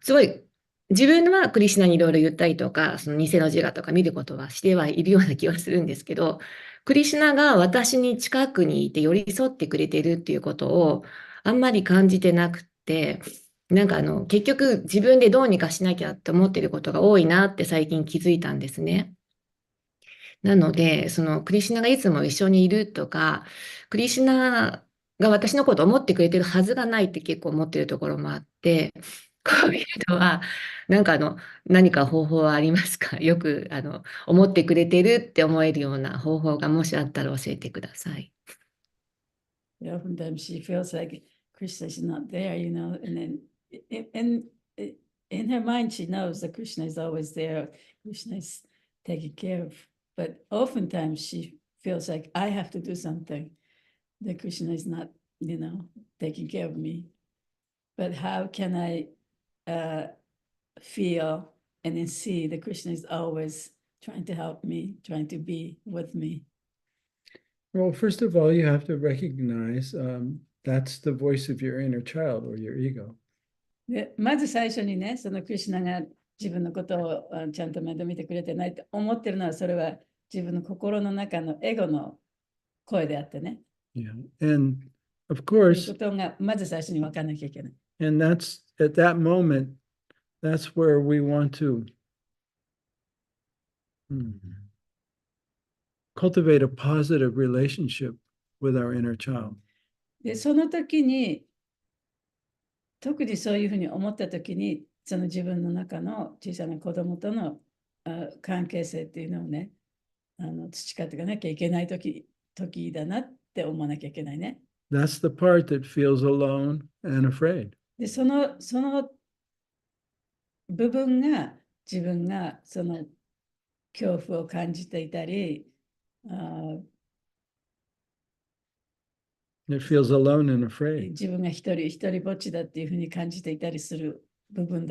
すごい自分はクリシュナにいろいろ言ったりとかその偽の自我とか見ることはしてはいるような気はするんですけどクリシュナが私に近くにいて寄り添ってくれてるっていうことをあんまり感じてなくてなんか結局自分でどうにかしなきゃって思ってることが多いなって最近気づいたんですね。なので、そのクリシュナがいつも一緒にいるとか、クリシュナが私のことを思ってくれてるはずがないって結構思ってるところもあって、こういうのは、なんか何か方法はありますか？よく思ってくれてるって思えるような方法がもしあったら教えてください。Oftentimes she feels like Krishna is not there, and then in her mind she knows that Krishna is always there, Krishna is taking care of, but oftentimes she feels like I have to do something, that Krishna is not, taking care of me. But how can I feel and then see that Krishna is always trying to help me, trying to be with me? Well, first of all, you have to recognize that's the voice of your inner child or your ego. でまず最初にね、そのクリシュナが自分のことをちゃんと面倒見てくれてないと思ってるのは、それは自分の心の中のエゴの声であってね。Yeah. And of という course, ことがまず最初に分からなきゃいけない。and that's at that moment, that's where we want to cultivate a positive relationship with our inner child. で、その時に、特にそういうふうに思った時に、その自分の中の小さな子供との関係性っていうのをね、培っていかなきゃいけない時だなって思わなきゃいけないね。That's the part that feels alone and afraid. で、その部分が自分がその恐怖を感じていたり、It feels alone and afraid. 自分が一人ぼっちだっていうふうに感じていたりする部分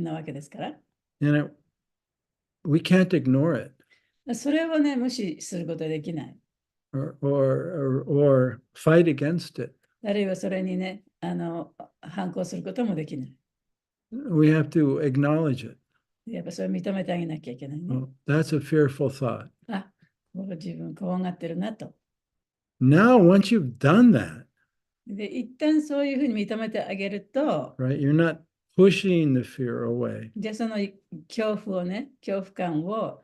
なわけですから。And we can't ignore it それをね、無視することはできない。or fight against it. あるいはそれにね、反抗することもできない。We have to acknowledge it. やっぱそれを認めてあげなきゃいけないね。Oh, that's a fearful thought. あ、僕自分怖がってるなと。Now, once you've done that, で、一旦そういうふうに認めてあげると、right, you're not pushing the fear away. じゃあその恐怖をね、恐怖感を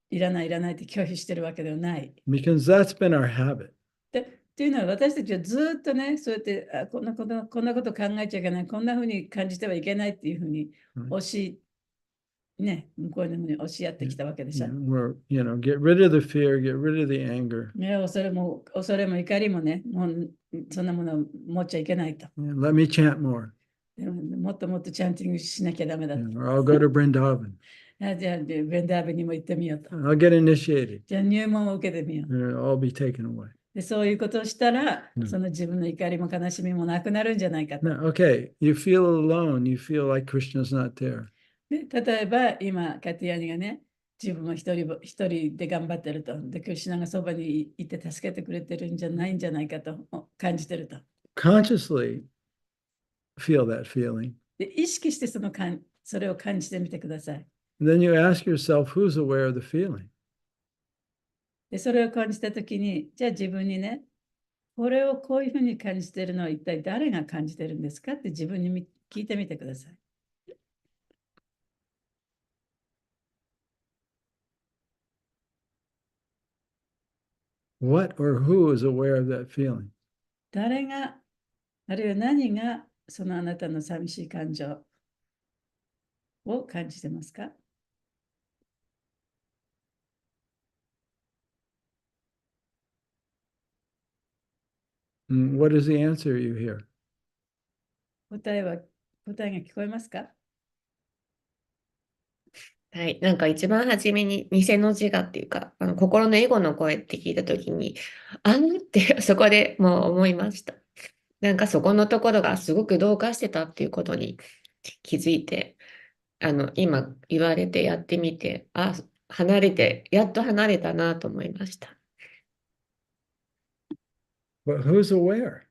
いらないって拒否してるわけではない。Because that's been our habit. で、っていうのは私たちはずっとね、そうやってこんなこと考えちゃいけない、こんなふうに感じてはいけないっていうふうにね、向こうの方に教えてきたわけでしょ。Where, get rid of the fear, get rid of the anger. ね、恐れも怒りもね、もうそんなものを持っちゃいけないと。Let me chant more. でももっともっとチャンティングしなきゃダメだと。Or I'll go to Brindavan. じゃあ、ブレンダーベにも行ってみようと。I'll get initiated. じゃあ、入門を受けてみよう。 And it'll all be taken away. で、そういうことをしたら、うんその自分の怒りも悲しみもなくなるんじゃないかと。 Now, okay, you feel alone. You feel like Krishna's not there. で、例えば、今、カティアニがね、自分も一人で頑張ってると。で、クリシュナがそばにいて助けてくれてるんじゃないんじゃないかと感じてると。Consciously feel that feeling. で、意識してそれを感じてみてください。Then you ask yourself, who's aware of the feeling? で、それを感じたときに、じゃあ自分にね、これをこういうふうに感じているのは一体誰が感じているんですかって自分に聞いてみてください。What or who is aware of that feeling? 誰が、あるいは何がそのあなたの寂しい感情を感じてますか？ What is the answer you hear? 答えが聞こえますか？はい。なんか一番初めに偽の自我っていうか、心のエゴの声って聞いたときに、ってそこでもう思いました。なんかそこのところがすごく同化してたっていうことに気づいて、今言われてやってみて、やっと離れたなと思いました。But who's aware?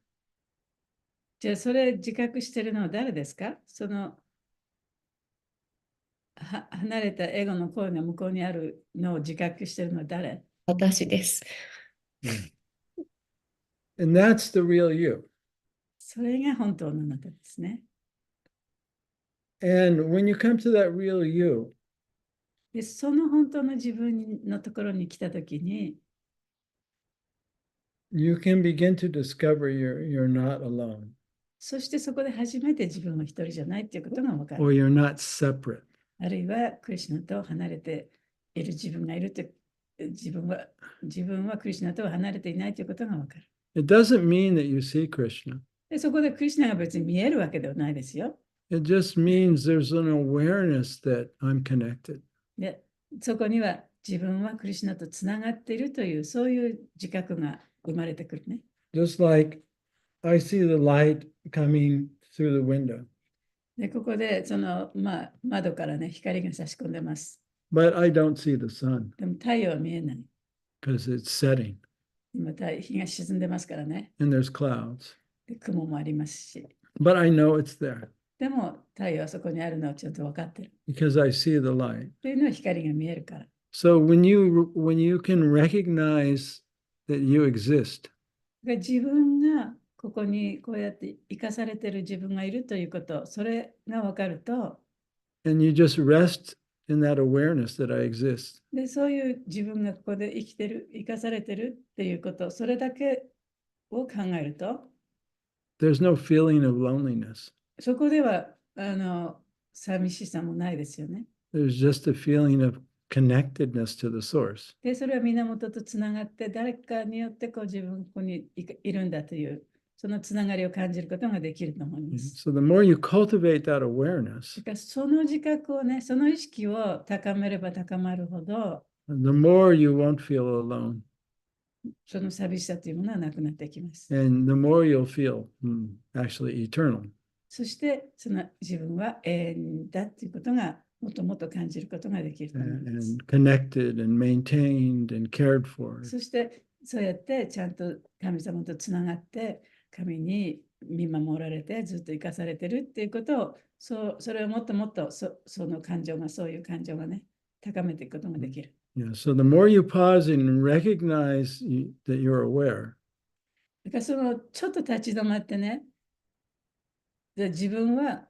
じゃあそれ自覚しているのは誰ですか？その離れたエゴの声が向こうにあるのを自覚しているのは誰？私です。And that's the real you. それが本当のあなたですね。And when you come to that real you, で、その本当の自分のところに来たときに、you can begin to discover you're not alone そしてそこで初めて自分は一人じゃないっていうことが分か or る。 you're not separate. あるいはクリシュナと離れている自分がいるって、自分はクリシュナと離れていないということが分かる。It doesn't mean that you see Krishna. で、そこでクリシュナが別に見えるわけではないですよ。It just means there's an awareness that I'm connected. で、そこには自分はクリシュナとつながっているという、そういう自覚が生まれてくるね。Just like I see the light coming through the window, で、ここで窓からね、光が差し込んでます。 but I don't see the sun でも太陽は見えない。 because it's setting 今、日が沈んでますからね。 and there's clouds. で、雲もありますし。 But I know it's there でも太陽はそこにあるのをちょっと分かってる。 because I see the light. というのは光が見えるから。 So when you can recognize that you exist, 自分がここにこうやって生かされている自分がいるということ、それが分かると、 and you just rest in that awareness that I exist, で、そういう自分がここで生きてる、生かされてるっていうこと、それだけを考えると、 there's no feeling of loneliness. そこでは寂しさもないですよね。 There's just a feeling of connectedness to the source. で、それは源とつながって、誰かによって自分ここにいるんだという、そのつながりを感じることができると思います。 So the more you cultivate that awareness, だからその自覚をね、その意識を高めれば高まるほど、 the more you won't feel alone, その寂しさというものはなくなっていきます。 and the more you'll feel actually eternal. そしてその自分は永遠だということがもっともっと感じることができると思います。 And connected and maintained and cared for. そしてそうやってちゃんと神様とつながって神に見守られてずっと生かされてるっていうことをそれをもっともっとその感情がそういう感情がね高めていくことができる。 Yeah, so the more you pause and recognize that you're aware, だからそのちょっと立ち止まってね、で自分は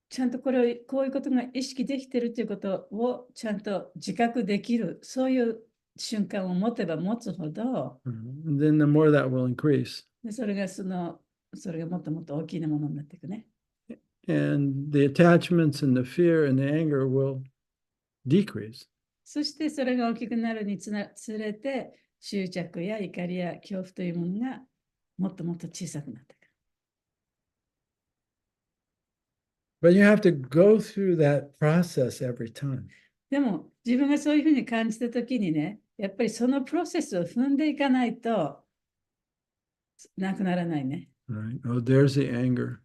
ちゃんとこういうことが意識できてるということをちゃんと自覚できる、そういう瞬間を持てば持つほど、and then the more that will increase. でそれがもっともっと大きなものになっていくね。And the attachments and the fear and the anger will decrease. そしてそれが大きくなるにつれて、執着や怒りや恐怖というものがもっともっと小さくなっていく。But you have to go through that process every time. でも自分がそういうふうに感じたときにね、やっぱりそのプロセスを踏んでいかないとなくならないね。Right? Oh, there's the anger.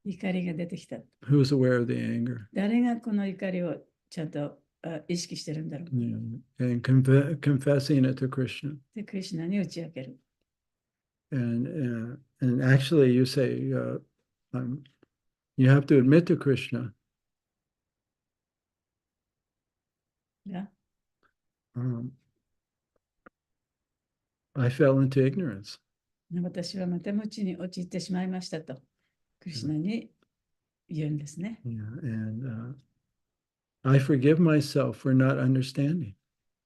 怒りが出てきた。Who's aware of the anger? 誰がこの怒りをちゃんと意識してるんだろう。Yeah. And confessing it to Krishna. で、クリシュナに打ち明ける。And actually, you say, you have to admit to Krishna, が I fell into ignorance. 私はまた無知に陥ってしまいましたと、クリシュナに言うんですね。Yeah. And I forgive myself for not understanding.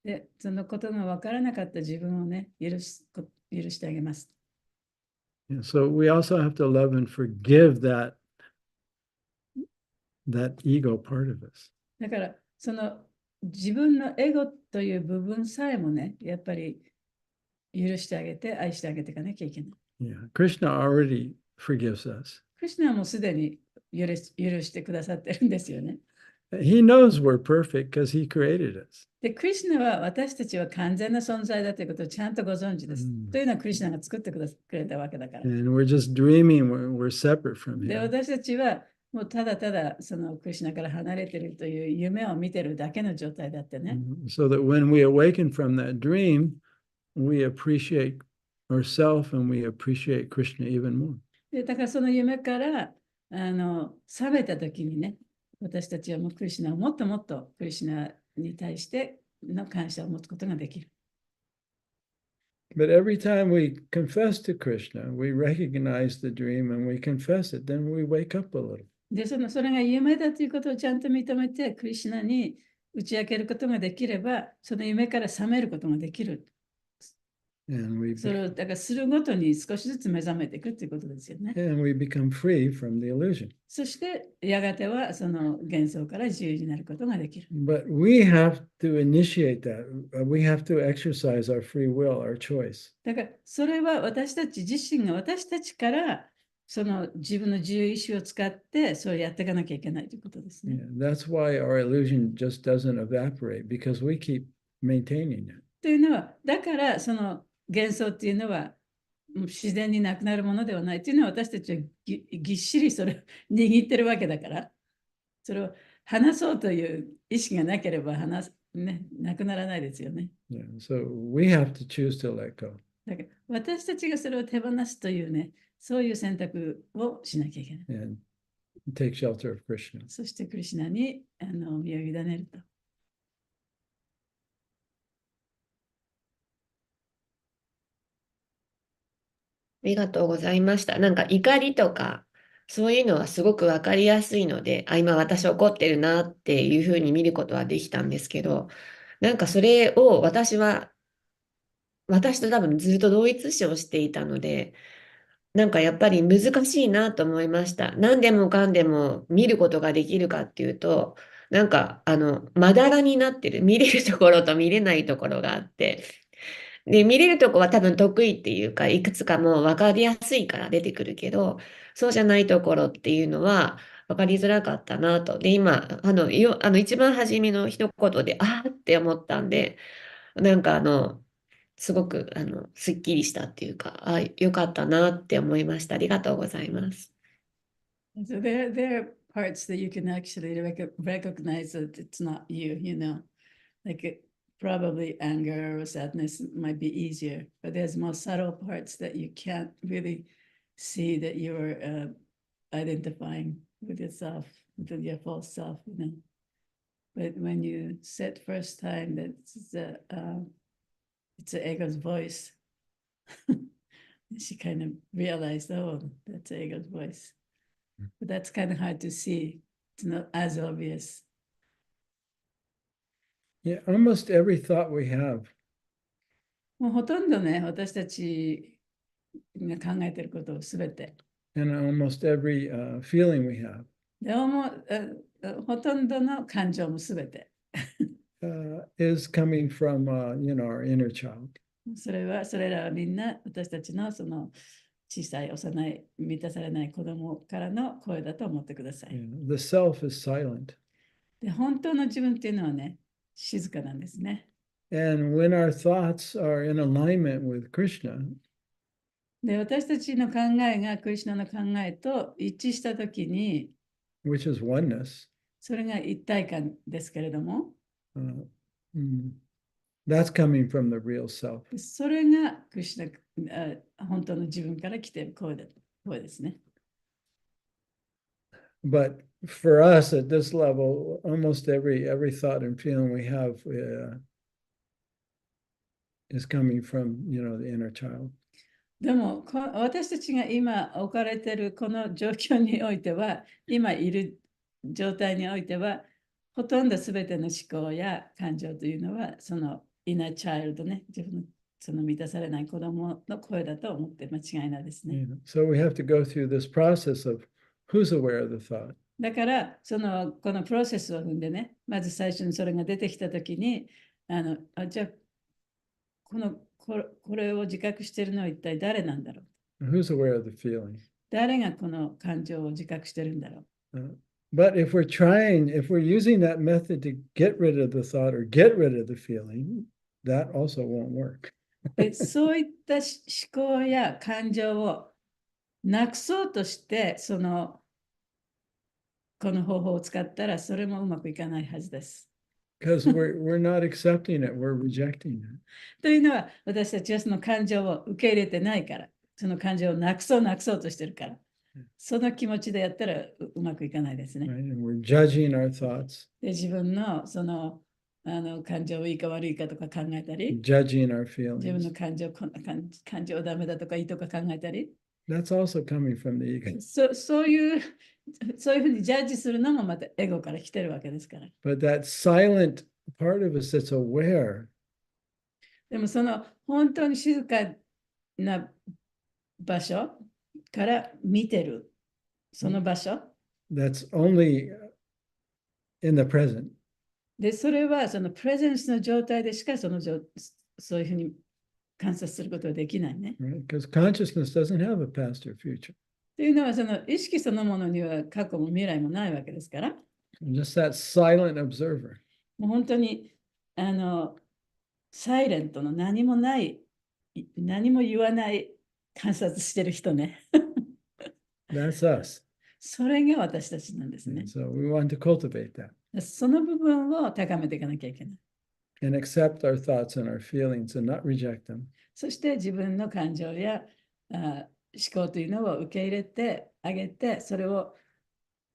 で、そのことが分からなかった自分をね、許してあげます。Yeah, so we also have to love and forgive that ego part of us. だから、その自分のエゴという部分さえもね、やっぱり許してあげて、愛してあげていかなきゃいけない。Yeah, Krishna already forgives us. クリシュナはもうすでに許してくださってるんですよね。He knows we're perfect because he created us. で、クリシュナは私たちは完全な存在だということをちゃんとご存知です。というのはクリシュナが作ってくれたわけだから。 And we're just dreaming we're separate from で、 him. 私たちはもうただただそのクリシュナから離れているという夢を見てるだけの状態だってね。So that when we awaken from that dream, we appreciate ourselves and we appreciate Krishna even more. で、だからその夢から覚めた時にね、私たちはもうクリシュナをもっともっとクリシュナに対しての感謝を持つことができる。But every time we confess to Krishna, we recognize the dream and we confess it, then we wake up a little. で、それが夢だということをちゃんと認めて、クリシュナに打ち明けることができれば、その夢から覚めることができる。And それをだからするごとに少しずつ目覚めていくということですよね。we become free from the illusion. そしてやがてはその幻想から自由になることができる。But we have to initiate that. We have to exercise our free will, our choice. だからそれは私たち自身が私たちからその自分の自由意志を使ってそれをやっていかなきゃいけないということですね。Yeah, that's why our illusion just doesn't evaporate because we keep maintaining it. というのは、だからその幻想っていうのは自然になくなるものではないというのは私たちはぎっしりそれを握ってるわけだから、それを話そうという意識がなければなくならないですよね。Yeah, so we have to choose to let go. だから私たちがそれを手放すというね、そういう選択をしなきゃいけない。And take shelter of Krishna. そしてクリシュナに身を委ねると。ありがとうございました。なんか怒りとか、そういうのはすごくわかりやすいので、今私怒ってるなっていうふうに見ることはできたんですけど、なんかそれを私と多分ずっと同一視をしていたので、なんかやっぱり難しいなと思いました。何でもかんでも見ることができるかっていうと、なんかまだらになってる、見れるところと見れないところがあって、で、見れるとこは多分得意っていうか、いくつかもう分かりやすいから出てくるけど、そうじゃないところっていうのは分かりづらかったなと。で、今、一番初めの一言で、あーって思ったんで、なんかすごくすっきりしたっていうか、よかったなって思いました。ありがとうございます。So there are parts that you can actually recognize that it's not you, you know. Like probably anger or sadness might be easier, but there's more subtle parts that you can't really see that you're identifying with yourself, with your false self, you know. But when you said first time that it's the ego's voice, she kind of realized, oh, that's the ego's voice. But that's kind of hard to see. It's not as obvious. Yeah, almost every thought we have もうほとんどね、私たちが考えていることをすべて。and almost every feeling we have でもほとんどの感情もすべて。is coming from, our inner child. それらはみんな私たちのその小さい、幼い、満たされない子供からの声だと思ってください。The self is silent. で、本当の自分っていうのはね、静かなんですね。And when our thoughts are in alignment with Krishna, で、私たちの考えがクリシュナの考えと一致したときに、which is oneness, それが一体感ですけれども、uh, that's coming from the real self. それがクリシュナ、本当の自分から来ている声ですね。But for us at this level, almost every thought and feeling we have is coming from, the inner child. でも私たちが今置かれているこの状況においては、今いる状態においては、ほとんどすべての思考や感情というのは、そのイナーチャイルドね、自分のその満たされない子供の声だと思って間違いないですね。So we have to go through this process of who's aware of the thought. だから、このプロセスを踏んでね、まず最初にそれが出てきたときに、じゃあ、これを自覚しているのは一体誰なんだろう。Who's aware of the feeling? 誰がこの感情を自覚しているんだろう。But if we're using that method to get rid of the thought or get rid of the feeling, that also won't work. でそういった思考や感情をなくそうとして、この方法を使ったら、それもうまくいかないはずです。Because we're not accepting it, we're rejecting it. というのは、私たちはその感情を受け入れてないから、その感情をなくそうとしてるから、その気持ちでやったらうまくいかないですね。Right? And we're judging our thoughts, で自分の感情いいか悪いかとか考えたり、 judging our 自分の feelings. 感情ダメだとかいいとか考えたり、That's also coming from the ego. そういうふうにジャッジするのもまたエゴから来てるわけですから。But that silent part of us that's aware, でもその本当に静かな場所から見てる、その場所。that's only in the present. で、それはそのプレゼンスの状態でしかそういうふうに観察することはできないね。Right? Because consciousness doesn't have a past or future. というのはその意識そのものには過去も未来もないわけですから、Just that silent observer. もう本当にサイレントの何もない、何も言わない観察してる人ね。That's us. それが私たちなんですね。 So we want to cultivate that その部分を高めていかなきゃいけない。and accept our thoughts and our feelings and not reject them. そして自分の感情や思考というのを受け入れてあげて、それを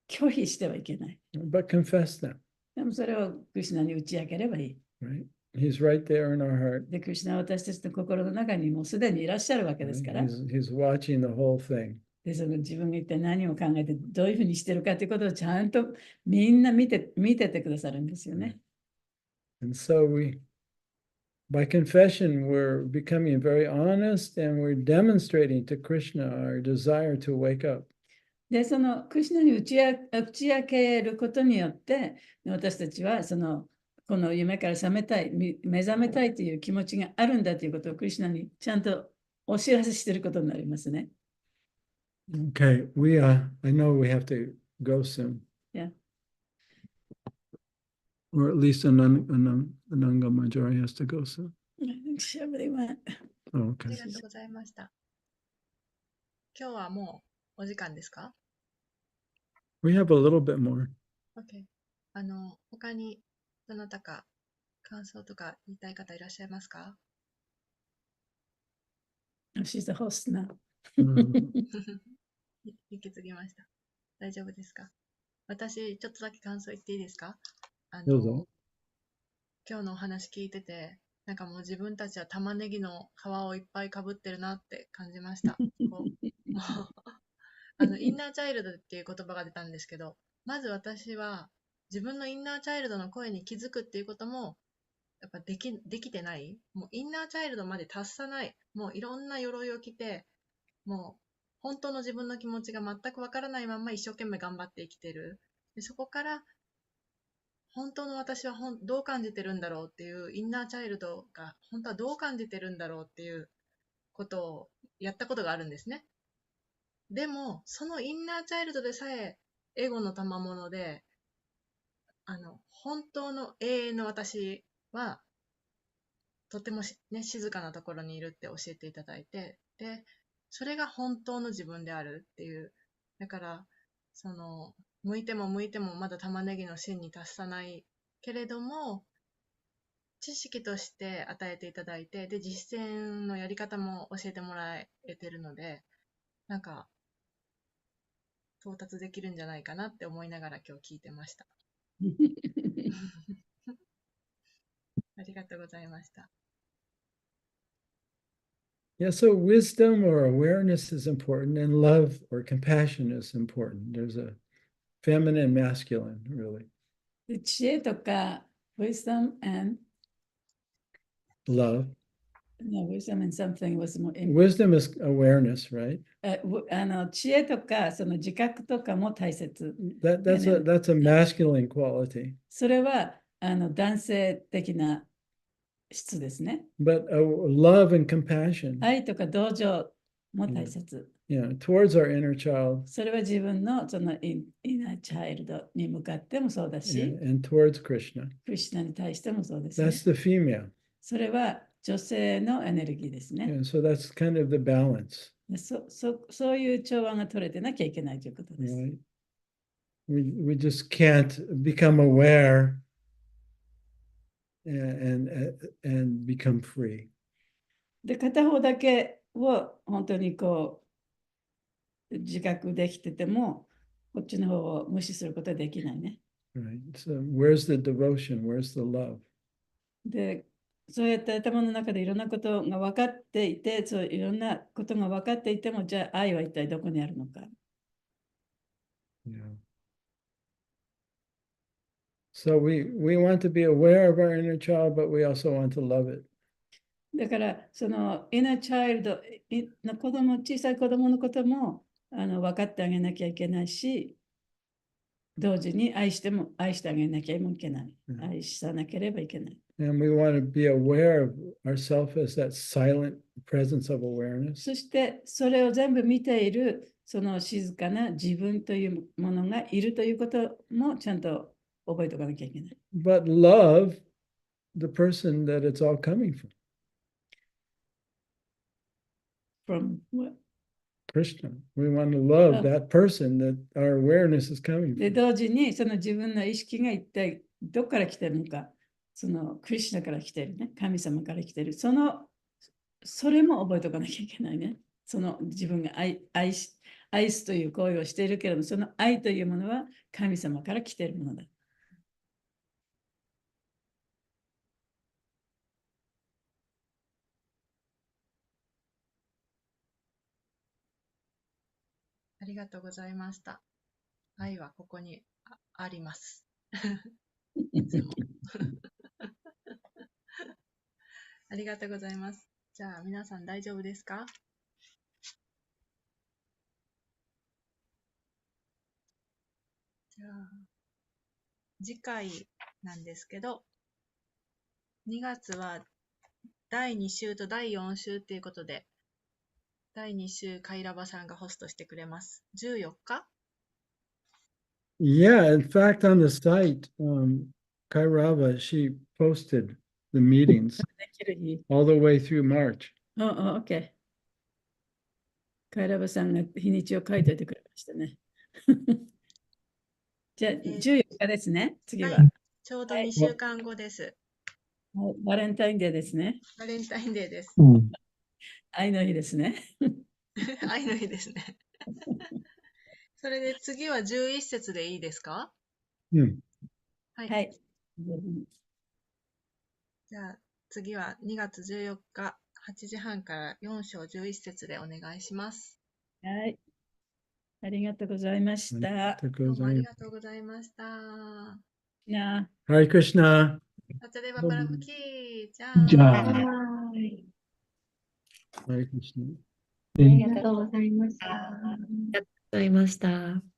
拒否してはいけない。But confess them. でもそれをクリシュナに打ち明ければいい。Right? He's right there in our heart. で、クリシュナは私たちの心の中にもうすでにいらっしゃるわけですから。 He's watching the whole thing. で、その自分が一体何を考えてどういうふうにしてるかということをちゃんとみんな見ててくださるんですよね。And so by confession, we're becoming very honest and we're demonstrating to Krishna our desire to wake up. で、そのクリシュナに打ち明けることによって、私たちはこの夢から覚めたい、目覚めたいという気持ちがあるんだということをクリシュナにちゃんとお知らせしていることになりますね。Okay, I know we have to go soon. Yeah. Or at least Ananga Majori has to go soon. しゃべりは Oh, あ okay. りがとうございました。今日はもうお時間ですか？ We have a little bit more. OK。他にどなたか感想とか言いたい方いらっしゃいますか？She's the host now. 引き継ぎました。大丈夫ですか？私、ちょっとだけ感想言っていいですか？どうぞ。今日のお話聞いてて、なんかもう自分たちは玉ねぎの皮をいっぱいかぶってるなって感じました。もうインナーチャイルドっていう言葉が出たんですけど、まず私は自分のインナーチャイルドの声に気づくっていうこともやっぱできてない、もうインナーチャイルドまで達さない、もういろんな鎧を着て、もう本当の自分の気持ちが全くわからないまま一生懸命頑張って生きてる。でそこから本当の私はどう感じてるんだろうっていうインナーチャイルドが本当はどう感じてるんだろうっていうことをやったことがあるんですね。でもそのインナーチャイルドでさえエゴの賜物で、本当の永遠の私はとても静かなところにいるって教えていただいて、でそれが本当の自分であるっていう。だから向いても向いてもまだ玉ねぎの芯に達さないけれども、知識として与えていただいて、で実践のやり方も教えてもらえてるので、なんか到達できるんじゃないかなって思いながら今日聞いてました。ありがとうございました。Yeah, so wisdom or awareness is important, and love or compassion is important. There's a feminine and masculine, really. で知恵とか、wisdom and Love. no, wisdom and something was more important. Wisdom is awareness, right? 知恵とか、その自覚とかも大切。That's a masculine quality. それは男性的な質ですね。 But love and compassion, 愛とか同情も大切。towards our inner child, それは自分のそのイナーチャイルドに向かってもそうだし、and towards Krishna. クリシュナに対してもそうですね。 That's the female. それは女性のエネルギーですね。 And so that's kind of the balance. そういう調和が取れてなきゃいけないということです。 Right? We just can't become aware and become free. で、片方だけを本当に自覚できてても、こっちの方を無視することはできないね。 Right? So where's the devotion? Where's the love? で、そうやって頭の中でいろんなことが分かっていて、いろんなことが分かっていても、じゃあ愛は一体どこにあるのか。Yeah. So we want to be aware of our inner child, but we also want to love it. だから、そのイナーチャイルドの小さい子供のことも分かってあげなきゃいけないし、同時に愛してあげなきゃいけない。愛さなければいけない。And we want to be aware of ourselves as that silent presence of awareness. そして、それを全部見ている、その静かな自分というものがいるということもちゃんと覚えておかなきゃいけない。But love the person that it's all coming from. From what? Krishna. We want to love that person that our awareness is coming で、 from. 同時にその自分の意識が一体どこから来てるのか、そのクリシュナから来てるね、神様から来てる、それも覚えておかなきゃいけないね。その自分が愛すという行為をしているけれども、その愛というものは神様から来ているものだ。ありがとうございました。愛はここにあります。いつも。ありがとうございます。じゃあ皆さん大丈夫ですか？じゃあ次回なんですけど、2月は第2週と第4週っていうことで、第2週カイラバさんがホストしてくれます。14日 Yeah, in fact, on the site, Kairava, she posted the meetings できる日。 all the way through March. OK。カイラバさんが日にちを書いておいてくれましたね。じゃあ、14日ですね、次は。はい、ちょうど2週間後です。バレンタインデーですね。バレンタインデーです。愛の日ですね。愛の日ですね。それで次は11節でいいですか？はい。はい。じゃあ次は2月14日8時半から4章11節でお願いします。はい。ありがとうございました。どうもありがとうございました。なあ。Hare Krishna. お茶でババラムキーちゃん。じゃあ、はい。ハレクリシナ。ありがとうございました。ありがとうございました。